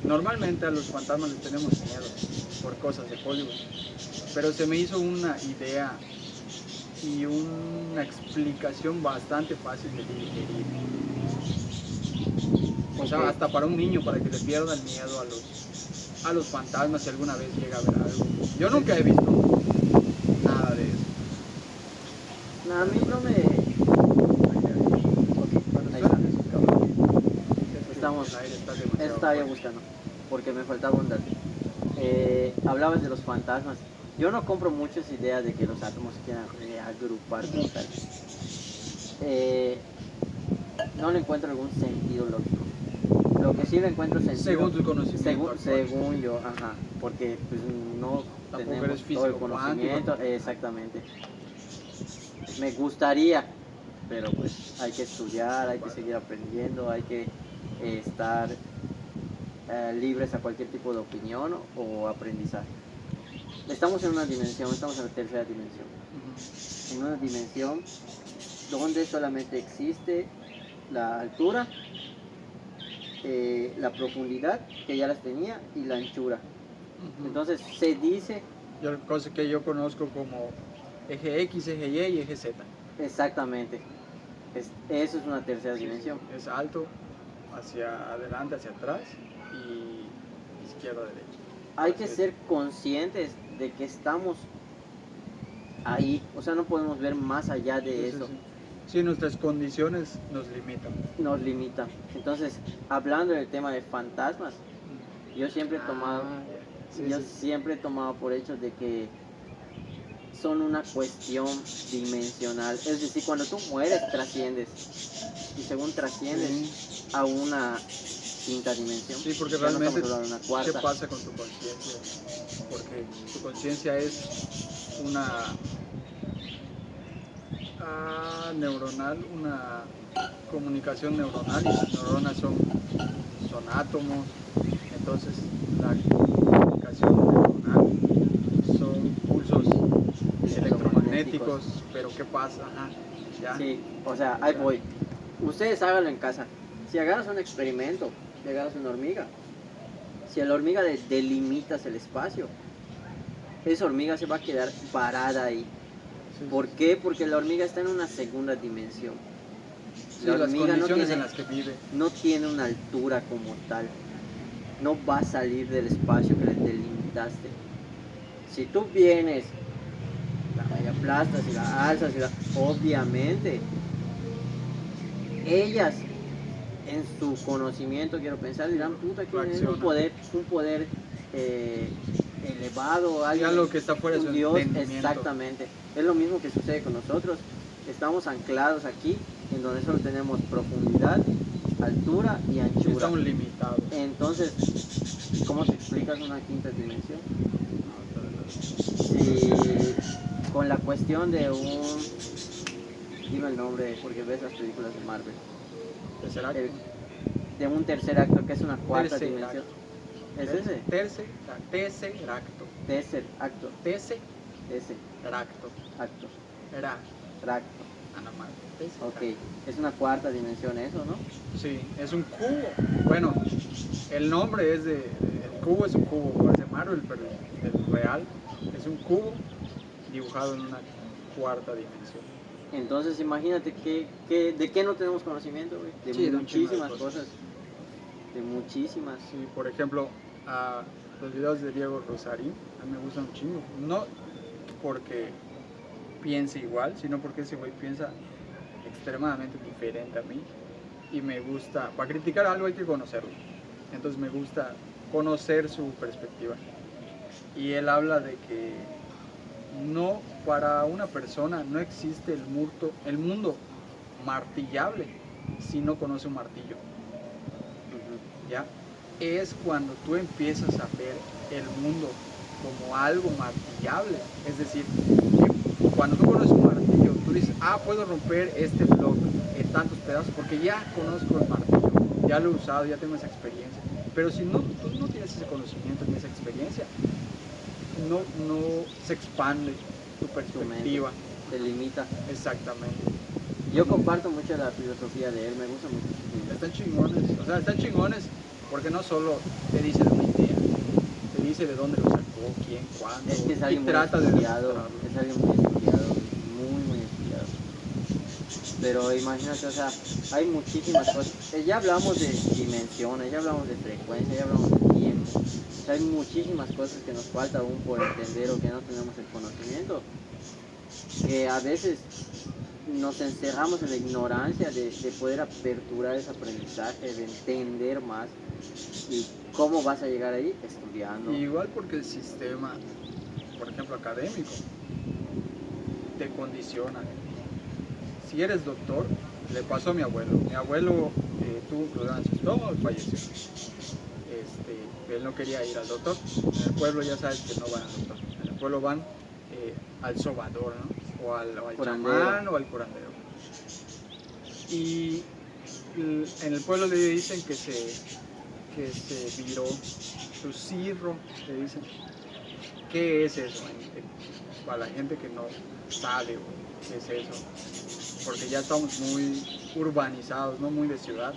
normalmente a los fantasmas les tenemos miedo por cosas de Hollywood, pero se me hizo una idea y una explicación bastante fácil de digerir. O sea, hasta para un niño, para que le pierda el miedo a los fantasmas si alguna vez llega a ver algo. Yo nunca he visto nada de eso. No, a mí no me... Estamos... Eso estaba yo buscando, porque me faltaba un dato. Hablabas de los fantasmas. Yo no compro muchas ideas de que los átomos se quieran agrupar como tal. No le encuentro algún sentido lógico. Lo que sí le encuentro sentido... Según tu conocimiento. Según yo, porque pues no tampoco tenemos físico, todo el conocimiento. Exactamente. Me gustaría, pero pues hay que estudiar, hay que seguir aprendiendo, hay que estar libres a cualquier tipo de opinión o aprendizaje. Estamos en una dimensión, estamos en la tercera dimensión. En una dimensión donde solamente existe la altura, la profundidad, que ya las tenía, y la anchura. Entonces se dice... Cosa que yo conozco como eje X, eje Y y eje Z. Exactamente. Eso es una tercera dimensión. Es alto, hacia adelante, hacia atrás y izquierda, derecha. Hay que ser conscientes de que estamos ahí, o sea, no podemos ver más allá de eso. Sí, nuestras condiciones nos limitan. Nos limitan. Entonces, hablando del tema de fantasmas, yo siempre he tomado por hecho de que son una cuestión dimensional. Es decir, cuando tú mueres, trasciendes. Y según trasciendes a una quinta dimensión. Sí, porque realmente, ¿qué pasa con tu conciencia? Porque tu conciencia es una neuronal, una comunicación neuronal, y las neuronas son átomos. Entonces, la comunicación neuronal son pulsos electromagnéticos, pero ¿qué pasa? ¿Ya? Sí, o sea, ahí voy. Ustedes háganlo en casa. Si agarras un experimento, si agarras una hormiga, si a la hormiga delimitas el espacio, esa hormiga se va a quedar parada ahí. ¿Por qué? Porque la hormiga está en una segunda dimensión. La hormiga las condiciones en las que vive no tiene una altura como tal. No va a salir del espacio que le delimitaste. Si tú vienes, la aplastas y la alzas, obviamente, ellas en su conocimiento, quiero pensar, dirán, puta, que es un poder elevado, algo que está fuera de su Dios. entendimiento. Exactamente. Es lo mismo que sucede con nosotros. Estamos anclados aquí, en donde solo tenemos profundidad, altura y anchura. Estamos limitados. Entonces, ¿cómo te explicas una quinta dimensión? Si con la cuestión de dime el nombre, porque ves las películas de Marvel. Tercer acto. De un tercer acto, que es una cuarta dimensión. ¿Es ese? Tercer acto. Tercer acto. Acto. Tracto. Ok, es una cuarta dimensión eso, ¿no? Sí, es un cubo. Bueno, el nombre es el cubo es un cubo, es de Marvel, pero el real es un cubo dibujado en una cuarta dimensión. Entonces imagínate de qué no tenemos conocimiento, güey. De Sí, de un chingo de muchísimas cosas. De muchísimas. Sí, por ejemplo, los videos de Diego Rosarín a mí me gustan un chingo. No porque piense igual, sino porque ese güey piensa extremadamente diferente a mí. Y me gusta, para criticar algo hay que conocerlo. Entonces me gusta conocer su perspectiva. Y él habla de que no, para una persona no existe el mundo martillable si no conoce un martillo. ¿Ya? Es cuando tú empiezas a ver el mundo como algo martillable. Es decir, que cuando tú conoces un martillo, tú dices, puedo romper este bloque en tantos pedazos porque ya conozco el martillo, ya lo he usado, ya tengo esa experiencia. Pero si no, tú no tienes ese conocimiento ni esa experiencia, no se expande tu perspectiva. Te limita. Exactamente. Yo comparto mucho la filosofía de él, me gusta mucho su filosofía. Están chingones, o sea, están chingones porque no solo te dice de una idea, te dice de dónde lo sacó, quién, cuándo, Es que es y alguien muy trata de estudiado, demostrarlo. es alguien muy estudiado, muy estudiado. Pero imagínate, o sea, hay muchísimas cosas. Ya hablamos de dimensiones, ya hablamos de frecuencia, ya hablamos de tiempo. O sea, hay muchísimas cosas que nos falta aún por entender o que no tenemos el conocimiento. Que a veces nos encerramos en la ignorancia de poder aperturar ese aprendizaje, de entender más. ¿Y cómo vas a llegar ahí? Estudiando. Y igual porque el sistema, por ejemplo, académico, te condiciona. Si eres doctor, le pasó a mi abuelo. Mi abuelo tuvo un problema en su estómago y falleció. Él no quería ir al doctor. En el pueblo ya sabes que no van al doctor. En el pueblo van al sobador, ¿no? O al chamán o al curandero. Y en el pueblo le dicen que se viró su cirro, le dicen. ¿Qué es eso? Para la gente que no sabe qué es eso, porque ya estamos muy urbanizados, no muy de ciudad.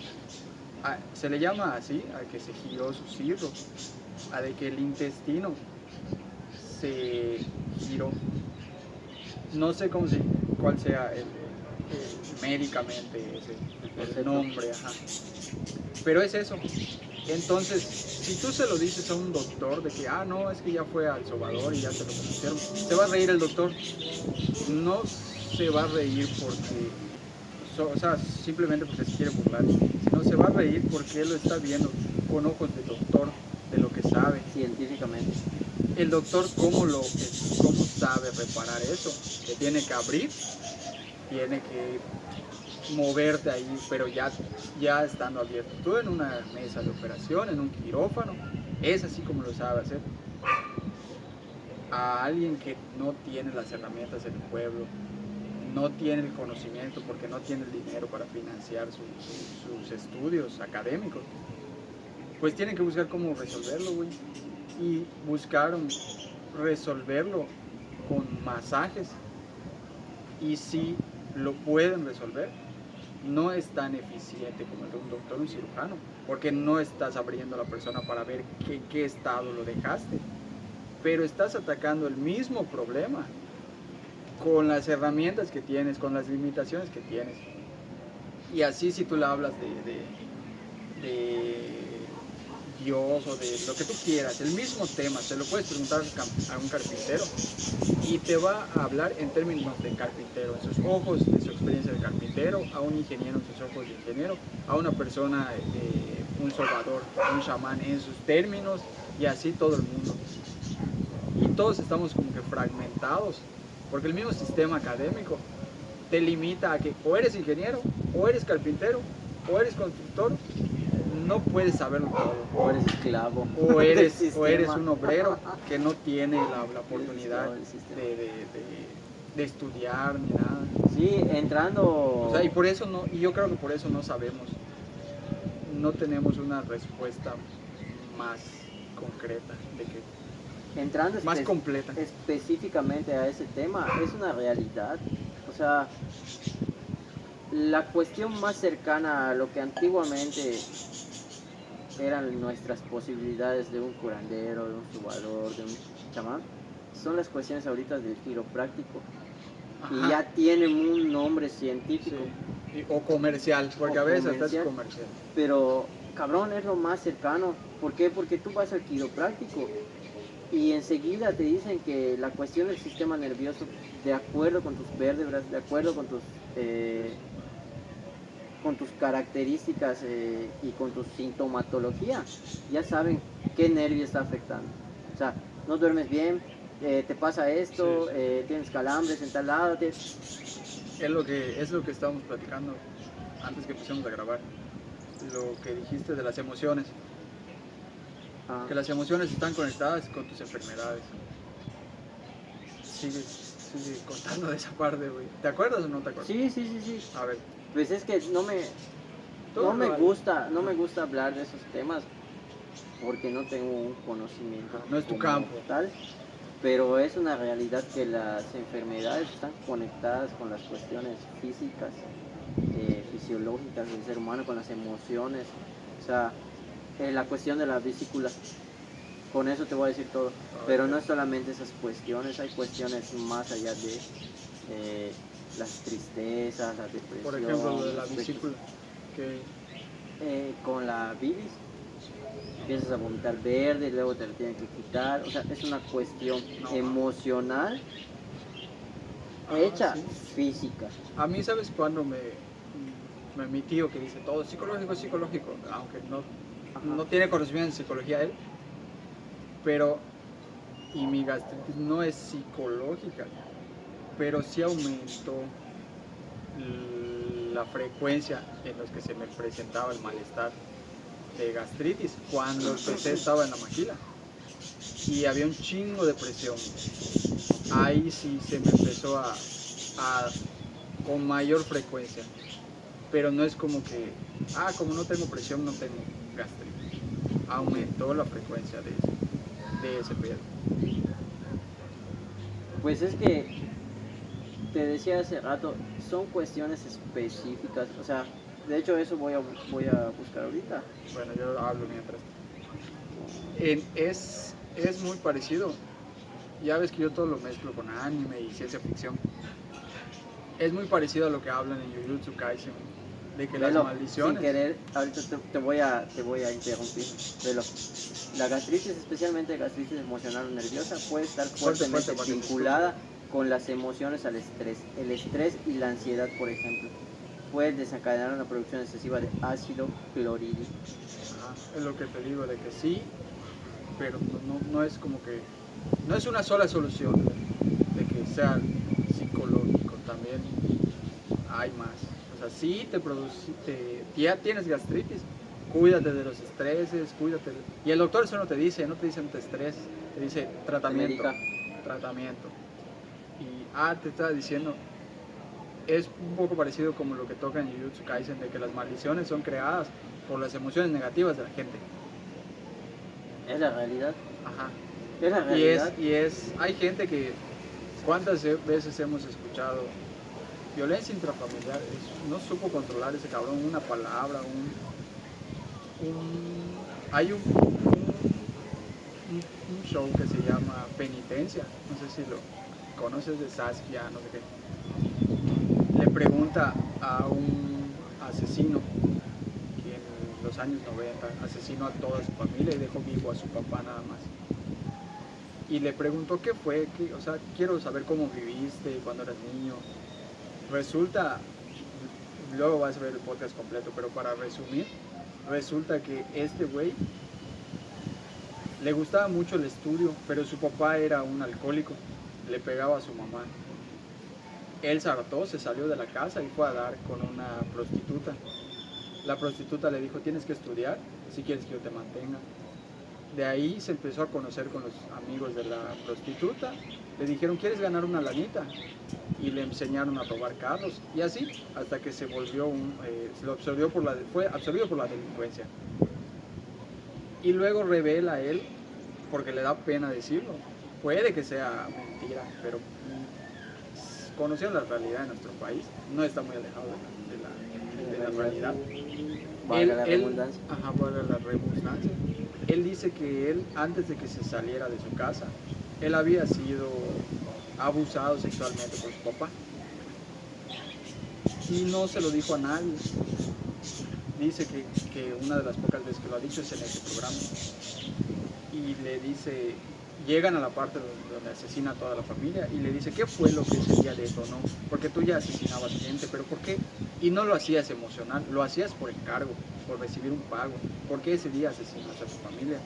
Se le llama así a que se giró su cirro, a de que el intestino se giró. No sé cuál sea médicamente el nombre, ajá. Pero es eso. Entonces, si tú se lo dices a un doctor de que, no, es que ya fue al sobador y ya se lo pusieron, se va a reír el doctor. No se va a reír porque, o sea, simplemente porque se quiere burlar, sino se va a reír porque él lo está viendo con ojos de doctor, de lo que sabe. Científicamente. El doctor, ¿cómo sabe reparar eso? Que tiene que abrir, tiene que moverte ahí, pero ya estando abierto. Tú en una mesa de operación, en un quirófano, es así como lo sabe hacer. A alguien que no tiene las herramientas en el pueblo, no tiene el conocimiento porque no tiene el dinero para financiar sus estudios académicos, pues tienen que buscar cómo resolverlo, güey. Y buscaron resolverlo con masajes. Y sí lo pueden resolver. No es tan eficiente como el de un doctor o un cirujano, porque no estás abriendo a la persona para ver qué estado lo dejaste, pero estás atacando el mismo problema con las herramientas que tienes, con las limitaciones que tienes. Y así si tú le hablas de Dios o de lo que tú quieras, el mismo tema, te lo puedes preguntar a un carpintero y te va a hablar en términos de carpintero, en sus ojos, de su experiencia de carpintero, a un ingeniero en sus ojos de ingeniero, a una persona, un soldador, un chamán en sus términos, y así todo el mundo. Y todos estamos como que fragmentados, porque el mismo sistema académico te limita a que o eres ingeniero, o eres carpintero, o eres constructor. No puedes saberlo todo. O eres esclavo. O eres un obrero que no tiene la oportunidad de estudiar ni nada. Sí, entrando. O sea, y yo creo que por eso no sabemos. No tenemos una respuesta más concreta de que entrando más completa. Específicamente a ese tema, es una realidad. O sea, la cuestión más cercana a lo que antiguamente eran nuestras posibilidades de un curandero, de un subador, de un chamán, son las cuestiones ahorita del quiropráctico. y ya tienen un nombre científico. Sí. O comercial, porque a veces hasta es comercial. Pero, cabrón, es lo más cercano. ¿Por qué? Porque tú vas al quiropráctico y enseguida te dicen que la cuestión del sistema nervioso, de acuerdo con tus vértebras, de acuerdo con tus características y con tu sintomatología, ya saben qué nervio está afectando. O sea, no duermes bien, te pasa esto, sí. Tienes calambres en tal lado. Es lo que estábamos platicando antes que empecemos a grabar. Lo que dijiste de las emociones. Que las emociones están conectadas con tus enfermedades. Sigue contando de esa parte, güey. ¿Te acuerdas o no te acuerdas? Sí. A ver. Pues es que no me gusta hablar de esos temas porque no tengo un conocimiento. No es tu campo. Tal, pero es una realidad que las enfermedades están conectadas con las cuestiones físicas, fisiológicas del ser humano, con las emociones. O sea, la cuestión de la vesícula. Con eso te voy a decir todo. Pero no es solamente esas cuestiones, hay cuestiones más allá de las tristezas, la depresión. Por ejemplo, lo de la vesícula. Con la bilis empiezas a vomitar verde, luego te lo tienen que quitar. O sea, es una cuestión emocional hecha física. A mí, ¿sabes cuándo mi tío que dice todo psicológico, aunque no tiene conocimiento en psicología él, pero y mi gastritis no es psicológica, pero sí aumentó la frecuencia en los que se me presentaba el malestar de gastritis cuando el PC estaba en la maquila y había un chingo de presión. Ahí sí se me empezó a con mayor frecuencia, pero no es como que como no tengo presión no tengo gastritis. Aumentó la frecuencia de ese pedo. Pues es que te decía hace rato, son cuestiones específicas, o sea, de hecho eso voy a buscar ahorita. Bueno, yo hablo mientras. Es muy parecido. Ya ves que yo todo lo mezclo con anime y ciencia ficción. Es muy parecido a lo que hablan en Jujutsu Kaisen, de que las maldiciones... Sin querer, ahorita te voy a interrumpir. Velo. La gastritis, especialmente gastritis emocional o nerviosa, puede estar fuertemente vinculada con las emociones al estrés. El estrés y la ansiedad, por ejemplo, puede desencadenar una producción excesiva de ácido clorhídrico. Es lo que te digo, de que sí, pero no es como que... No es una sola solución de que sea psicológico, también hay más. O sea, sí ya tienes gastritis, cuídate de los estreses, cuídate. Y el doctor eso no te dice no te estreses, te dice tratamiento. Y te estaba diciendo, es un poco parecido como lo que toca en Jujutsu Kaisen, de que las maldiciones son creadas por las emociones negativas de la gente. Es la realidad. Ajá. Es la realidad. Hay gente que, ¿cuántas veces hemos escuchado violencia intrafamiliar? No supo controlar ese cabrón una palabra, hay un show que se llama Penitencia, no sé si lo conoces, de Saskia, no sé qué. Le pregunta a un asesino que en los años 90 asesinó a toda su familia y dejó vivo a su papá nada más. Y le preguntó qué fue, o sea, quiero saber cómo viviste cuando eras niño. Resulta, luego vas a ver el podcast completo, pero para resumir, resulta que este güey le gustaba mucho el estudio, pero su papá era un alcohólico, le pegaba a su mamá. Él se hartó, se salió de la casa y fue a dar con una prostituta. La prostituta le dijo, tienes que estudiar si quieres que yo te mantenga. De ahí se empezó a conocer con los amigos de la prostituta. Le dijeron, ¿quieres ganar una lanita? Y le enseñaron a robar carros. Y así, hasta que se volvió fue absorbido por la delincuencia. Y luego revela él, porque le da pena decirlo. Puede que sea mentira, pero conociendo la realidad de nuestro país, no está muy alejado de la realidad. Valga la redundancia. Valga la redundancia. Él dice que él, antes de que se saliera de su casa, él había sido abusado sexualmente por su papá. y no se lo dijo a nadie. Dice que una de las pocas veces que lo ha dicho es en ese programa. Y le dice, llegan a la parte donde asesina a toda la familia y le dice, ¿qué fue lo que ese día detonó? Porque tú ya asesinabas gente, pero ¿por qué? Y no lo hacías emocional, lo hacías por encargo, por recibir un pago. ¿Por qué ese día asesinaste a tu familia?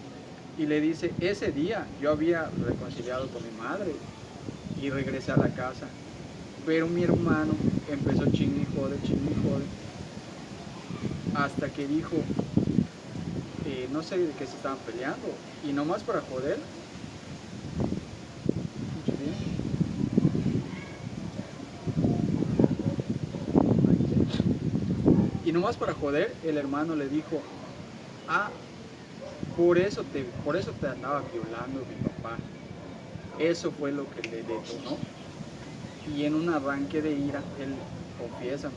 Y le dice, ese día yo había reconciliado con mi madre y regresé a la casa, pero mi hermano empezó chingue y jode, hasta que dijo, no sé de qué se estaban peleando, y nomás para joder, y nomás para joder, el hermano le dijo, ah, por eso te andaba violando mi papá. Eso fue lo que le detonó. Y en un arranque de ira, él confiesa,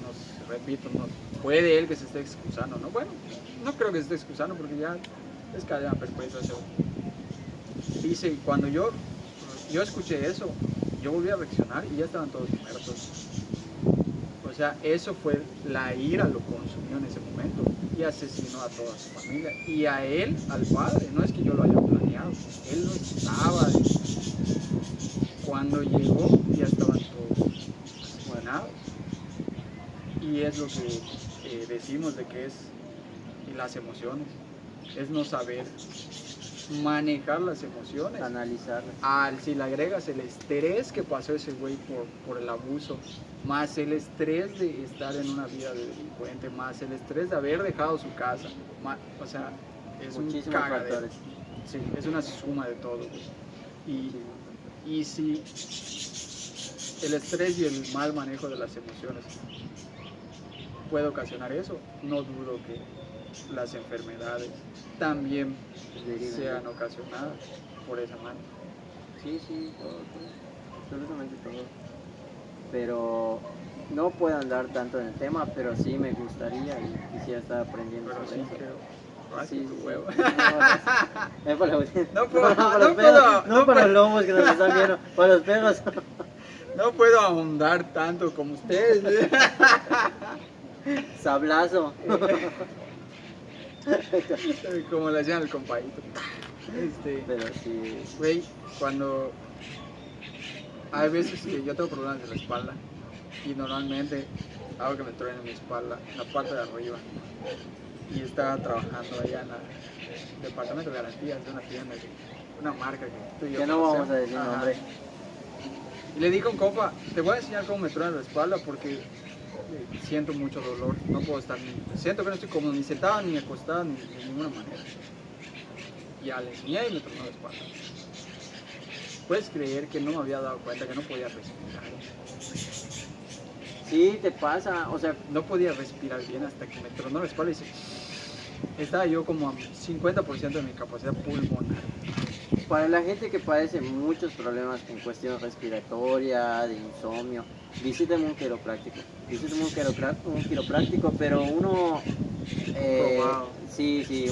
repito, no puede él que se esté excusando, ¿no? Bueno, no creo que se esté excusando porque ya es cadena perpetua eso. Dice, y cuando yo escuché eso, yo volví a reaccionar y ya estaban todos muertos. O sea, eso fue, la ira lo consumió en ese momento y asesinó a toda su familia. Y a él, al padre, no es que yo lo haya planeado, él no estaba. Cuando llegó ya estaban todos muertos. Y es lo que decimos de que es las emociones, es no saber manejar las emociones, analizarlas. Si le agregas el estrés que pasó ese güey por el abuso, más el estrés de estar en una vida de delincuente, más el estrés de haber dejado su casa, o sea, es muchísimos un cagadero. factores. Sí, es una suma de todo. Y si el estrés y el mal manejo de las emociones puede ocasionar eso, no dudo que las enfermedades también sean ocasionadas por esa mano. Sí, todo, absolutamente todo. Pero no puedo andar tanto en el tema, pero sí me gustaría y quisiera estar aprendiendo pero sobre sí, eso. Sí, tu huevo. No para los lomos que nos están viendo, para los perros. No puedo ahondar tanto como ustedes. Sablazo. Como le hacían al compadito. Pero sí. Güey, cuando hay veces que yo tengo problemas de la espalda y normalmente hago que me truene mi espalda, la parte de arriba. Y estaba trabajando allá en el departamento de garantías de una tienda, una marca que tú y yo que no vamos a decir nombre. Y le dije a un compa, te voy a enseñar cómo me truena la espalda porque siento mucho dolor, no puedo estar siento que no estoy como ni sentado ni acostado ni de ninguna manera. Y ya le enseñé y me tronó la espalda. ¿Puedes creer que no me había dado cuenta que no podía respirar? Sí, te pasa, o sea, no podía respirar bien hasta que me tronó la espalda y estaba yo como a 50% de mi capacidad pulmonar. Para la gente que padece muchos problemas en cuestión respiratoria, de insomnio, visiten un quiropráctico. Un quiropráctico, pero uno,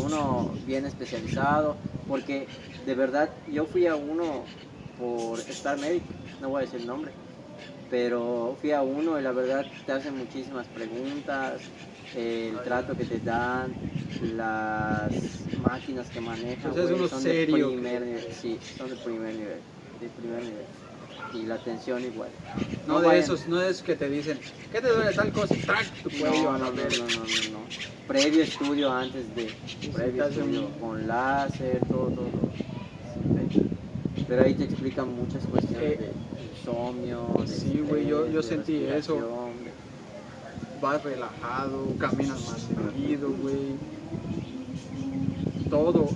uno bien especializado, porque de verdad yo fui a uno por estar médico, no voy a decir el nombre, pero fui a uno y la verdad te hacen muchísimas preguntas, el trato que te dan, las máquinas que manejan, son de primer nivel, sí, son de primer nivel, y la atención igual. No de esos que te dicen, ¿qué te duele tal cosa? ¡Trac! Tu cuello. No. Previo estudio con láser, todo. Pero ahí te explican muchas cuestiones de insomnio, de sí, güey, yo sentí eso. Hombre. Vas relajado, caminas más seguido, güey. Todo.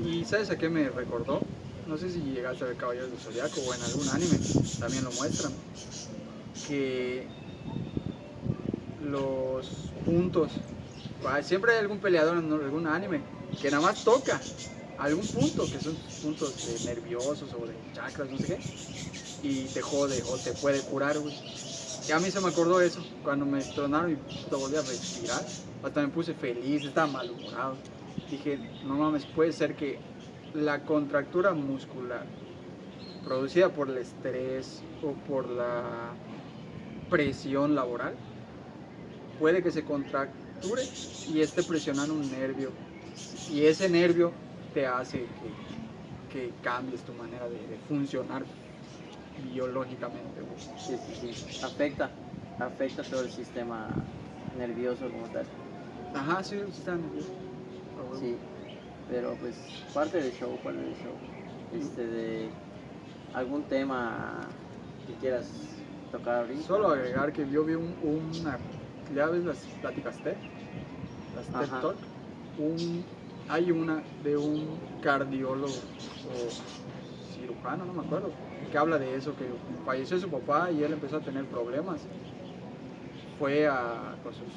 ¿Y sabes a qué me recordó? No sé si llegaste a ver Caballeros del Zodiaco o en algún anime, también lo muestran. Que los puntos, siempre hay algún peleador en algún anime que nada más toca algún punto, que son puntos nerviosos o de chakras, no sé qué, y te jode o te puede curar, güey. Y a mí se me acordó eso, cuando me tronaron y volví a respirar, hasta me puse feliz, estaba malhumorado. Dije, no mames, puede ser que la contractura muscular producida por el estrés o por la presión laboral puede que se contracture y esté presionando un nervio. Y ese nervio te hace que cambies tu manera de funcionar biológicamente, güey. Sí, sí, sí. Afecta todo el sistema nervioso como tal. Ajá, sí, está nervioso. Sí, pero pues parte del show, de algún tema que quieras tocar ahorita. Solo agregar que yo vi una, ya ves las pláticas TED, las TED Ajá. Talk, hay una de un cardiólogo o cirujano, no me acuerdo, que habla de eso, que falleció su papá y él empezó a tener problemas. Fue con sus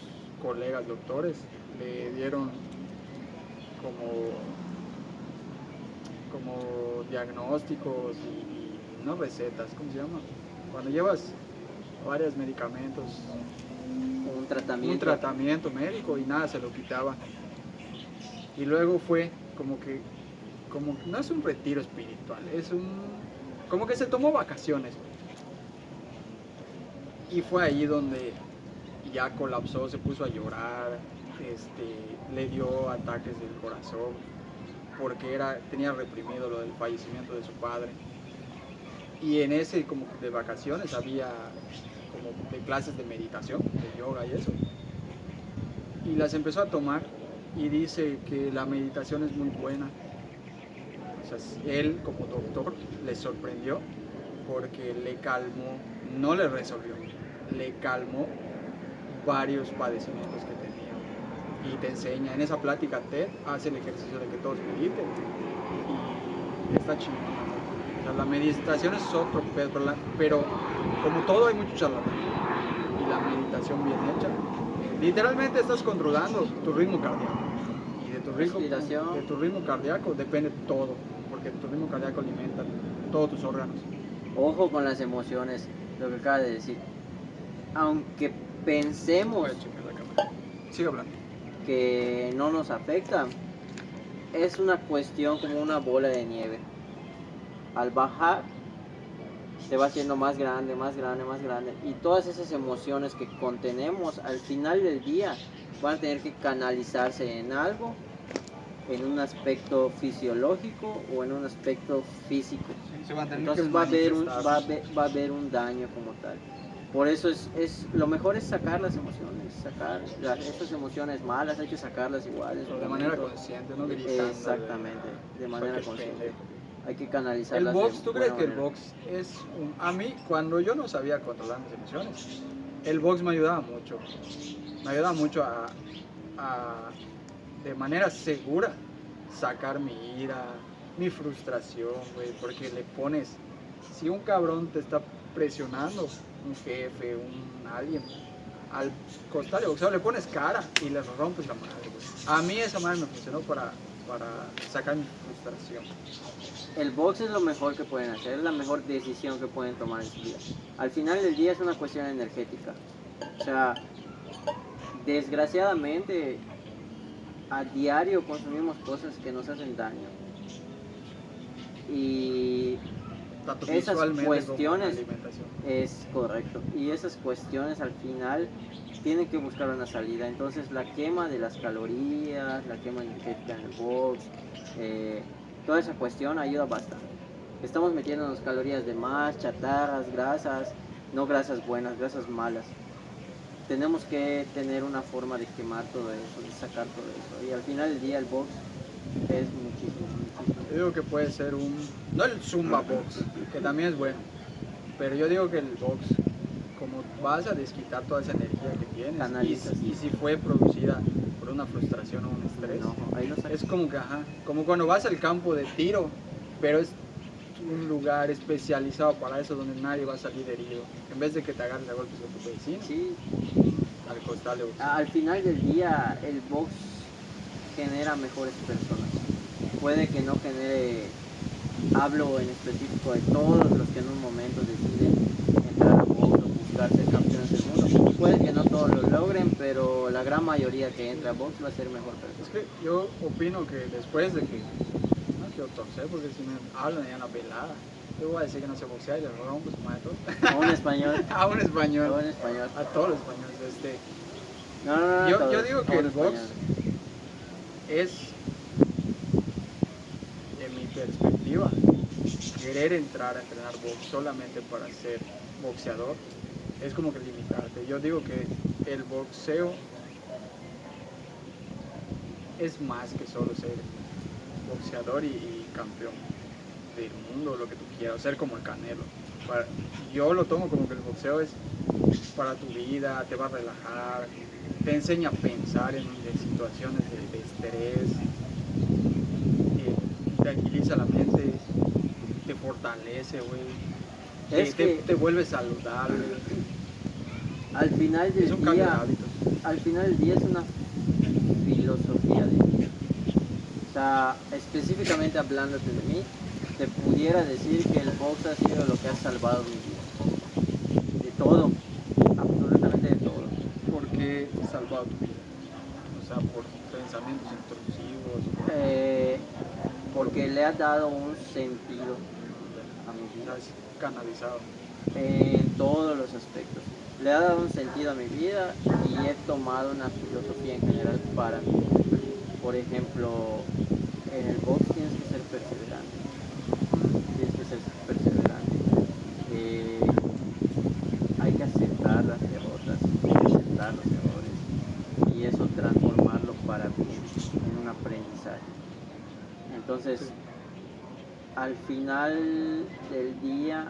colegas doctores, le dieron como diagnósticos y no recetas, ¿cómo se llama? Cuando llevas varios medicamentos, Un un tratamiento médico y nada se lo quitaba. Y luego fue como no es un retiro espiritual, como que se tomó vacaciones. Y fue ahí donde ya colapsó, se puso a llorar, le dio ataques del corazón, porque tenía reprimido lo del fallecimiento de su padre. Y en ese como de vacaciones había como de clases de meditación, de yoga y eso. Y las empezó a tomar y dice que la meditación es muy buena. O sea, él como doctor le sorprendió porque le calmó, no le resolvió, le calmó varios padecimientos que tenía. Y te enseña, en esa plática TED hace el ejercicio de que todos mediten y está chingón. O sea, la meditación es otro pedo, pero como todo hay mucho charlatán. Y la meditación bien hecha, literalmente estás controlando tu ritmo cardíaco. Y de tu ritmo cardíaco depende todo, porque tu ritmo cardíaco alimenta todos tus órganos. Ojo con las emociones, lo que acaba de decir. Aunque pensemos Sigue hablando. que no nos afecta, es una cuestión como una bola de nieve. Al bajar se va haciendo más grande, más grande, más grande, y todas esas emociones que contenemos al final del día van a tener que canalizarse en algo, en un aspecto fisiológico o en un aspecto físico. Sí, entonces va a haber un daño como tal. Por eso lo mejor es sacar las emociones, estas emociones malas hay que sacarlas iguales. De manera consciente, no gritando. Exactamente, de manera consciente. Hay que canalizarlas. El box, ¿tú crees que el box es a mí, cuando yo no sabía controlar mis emociones, el box me ayudaba mucho. Me ayudaba mucho a de manera segura sacar mi ira, mi frustración, güey, porque le pones, si un cabrón te está presionando, un jefe, alguien, al costal de boxeo le pones cara y le rompes la madre, güey. A mí esa madre me funcionó para sacar mi frustración. El box es lo mejor que pueden hacer, es la mejor decisión que pueden tomar en su vida. Al final del día es una cuestión energética. O sea, desgraciadamente a diario consumimos cosas que nos hacen daño. Y esas cuestiones es correcto. Y esas cuestiones al final tienen que buscar una salida. Entonces la quema de las calorías, la quema energética en el box, toda esa cuestión ayuda bastante. Estamos metiéndonos calorías de más, chatarras, grasas, no grasas buenas, grasas malas. Tenemos que tener una forma de quemar todo eso, de sacar todo eso. Y al final del día el box es muchísimo. Yo digo que puede ser no el Zumba box, que también es bueno, pero yo digo que el box, como vas a desquitar toda esa energía que tienes, y si fue producida por una frustración o un estrés, es como que, como cuando vas al campo de tiro, pero es un lugar especializado para eso donde nadie va a salir herido, en vez de que te agarres a golpes con tu vecino. Sí. Al costal de box. Al final del día el box genera mejores personas. Puede que no genere, hablo en específico de todos los que en un momento deciden entrar a box o buscar ser campeones del mundo. Puede que no todos lo logren, pero la gran mayoría que entra a box va a ser mejor persona. Es que yo opino que después de que, no quiero torcer porque si me hablan ya en la pelada, yo voy a decir que no sé boxear y les rompo su madre todo. A un español. A un español. A un español. A todos los españoles. Yo digo que el box es, en mi perspectiva, querer entrar a entrenar box solamente para ser boxeador es como que limitarte. Yo digo que el boxeo es más que solo ser boxeador y campeón del mundo, lo que tú quieras, ser como el Canelo. Yo lo tomo como que el boxeo es para tu vida, te va a relajar, te enseña a pensar en situaciones de estrés, te tranquiliza la mente, te fortalece, güey, te vuelve saludable. Al final del Es un cambio de día, hábitos. al final del día es una filosofía de vida. O sea, específicamente hablándote de mí, te pudiera decir que el box ha sido lo que ha salvado mi vida. De todo, absolutamente de todo. ¿Por qué salvado tu vida? O sea, por pensamientos intrusivos. Porque le ha dado un sentido a mi vida. Es canalizado. En todos los aspectos. Le ha dado un sentido a mi vida y he tomado una filosofía en general para mí. Por ejemplo, en el box tienes que ser perseverante. Tienes que ser perseverante. Hay que aceptar las derrotas, hay que aceptar los errores y eso transformarlo para bien en un aprendizaje. Entonces, al final del día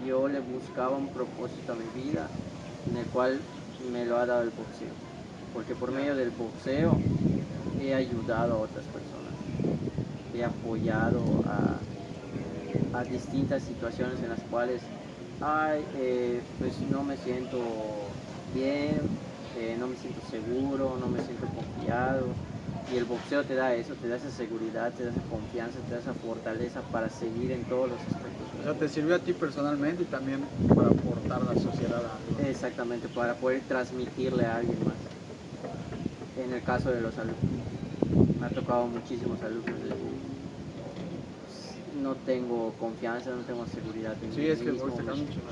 yo le buscaba un propósito a mi vida en el cual me lo ha dado el boxeo, porque por medio del boxeo he ayudado a otras personas, he apoyado a distintas situaciones en las cuales pues no me siento bien, no me siento seguro, no me siento confiado. Y el boxeo te da eso, te da esa seguridad, te da esa confianza, te da esa fortaleza para seguir en todos los aspectos. O sea, te sirvió a ti personalmente y también para aportar a la sociedad algo. Exactamente, para poder transmitirle a alguien más. En el caso de los alumnos, me ha tocado muchísimos alumnos de no tengo confianza, no tengo seguridad en mí Es que mismo,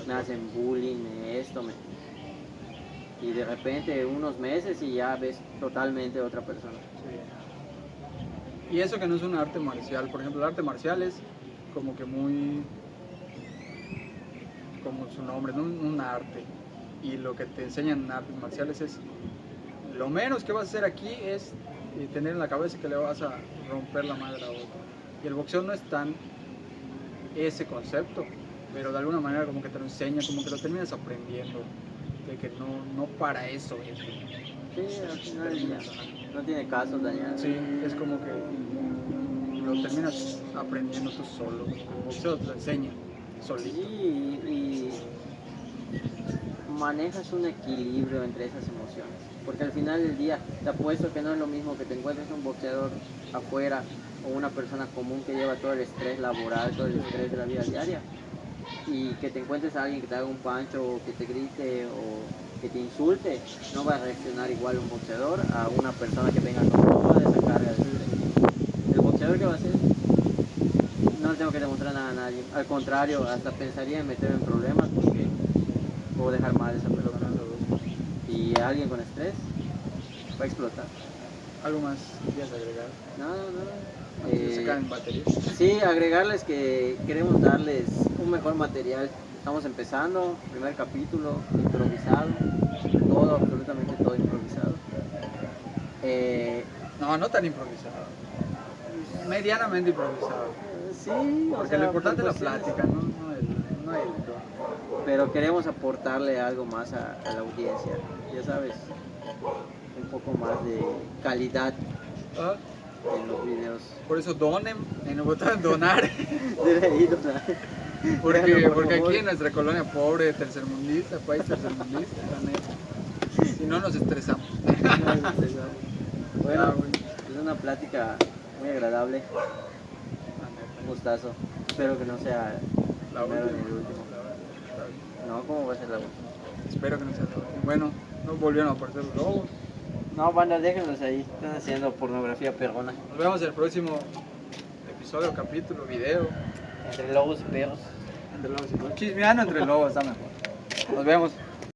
me hacen bullying, y de repente unos meses y ya ves totalmente otra persona. Sí. Y eso que no es un arte marcial, por ejemplo, el arte marcial es como que muy, como su nombre, no un arte. Y lo que te enseñan en artes marciales es, lo menos que vas a hacer aquí es tener en la cabeza que le vas a romper la madre a otro. Y el boxeo no es tan ese concepto, pero de alguna manera como que te lo enseña, como que lo terminas aprendiendo, de que no para eso es. Sí, al final no tiene caso dañar. Sí, es como que lo terminas aprendiendo tú solo, el boxeo te lo enseña solito. Sí, y manejas un equilibrio entre esas emociones, porque al final del día te apuesto que no es lo mismo que te encuentres un boxeador afuera o una persona común que lleva todo el estrés laboral, todo el estrés de la vida diaria, y que te encuentres a alguien que te haga un pancho o que te grite o que te insulte. No va a reaccionar igual un boxeador a una persona que venga con toda esa carga de estrés. El boxeador, ¿qué va a hacer? No le tengo que demostrar nada a nadie, al contrario, hasta pensaría en meterme en problemas porque puedo dejar mal a esa persona. Y alguien con estrés va a explotar. ¿Algo más quieres agregar? No. ¿Se caen baterías? Sí, agregarles que queremos darles un mejor material. Estamos empezando, primer capítulo, improvisado, todo, absolutamente todo improvisado. No tan improvisado. Medianamente improvisado. Sí, porque lo importante es la plática, no el pero queremos aportarle algo más a la audiencia, ya sabes, un poco más de calidad en los videos. Por eso donen, en el botón donar. Porque aquí en nuestra colonia pobre, tercermundista, país tercermundista, la neta, si no nos estresamos. Bueno, es una plática muy agradable, un gustazo. Espero que no sea la primero última. ni el último. No, ¿cómo va a ser la última? Espero que no sea la última. Bueno, no volvieron a aparecer los lobos. No, banda, déjenlos ahí, están haciendo pornografía perrona. Nos vemos en el próximo episodio, capítulo, video. Entre lobos y perros. Entre lobos y perros. Chismeando entre lobos está mejor. Nos vemos.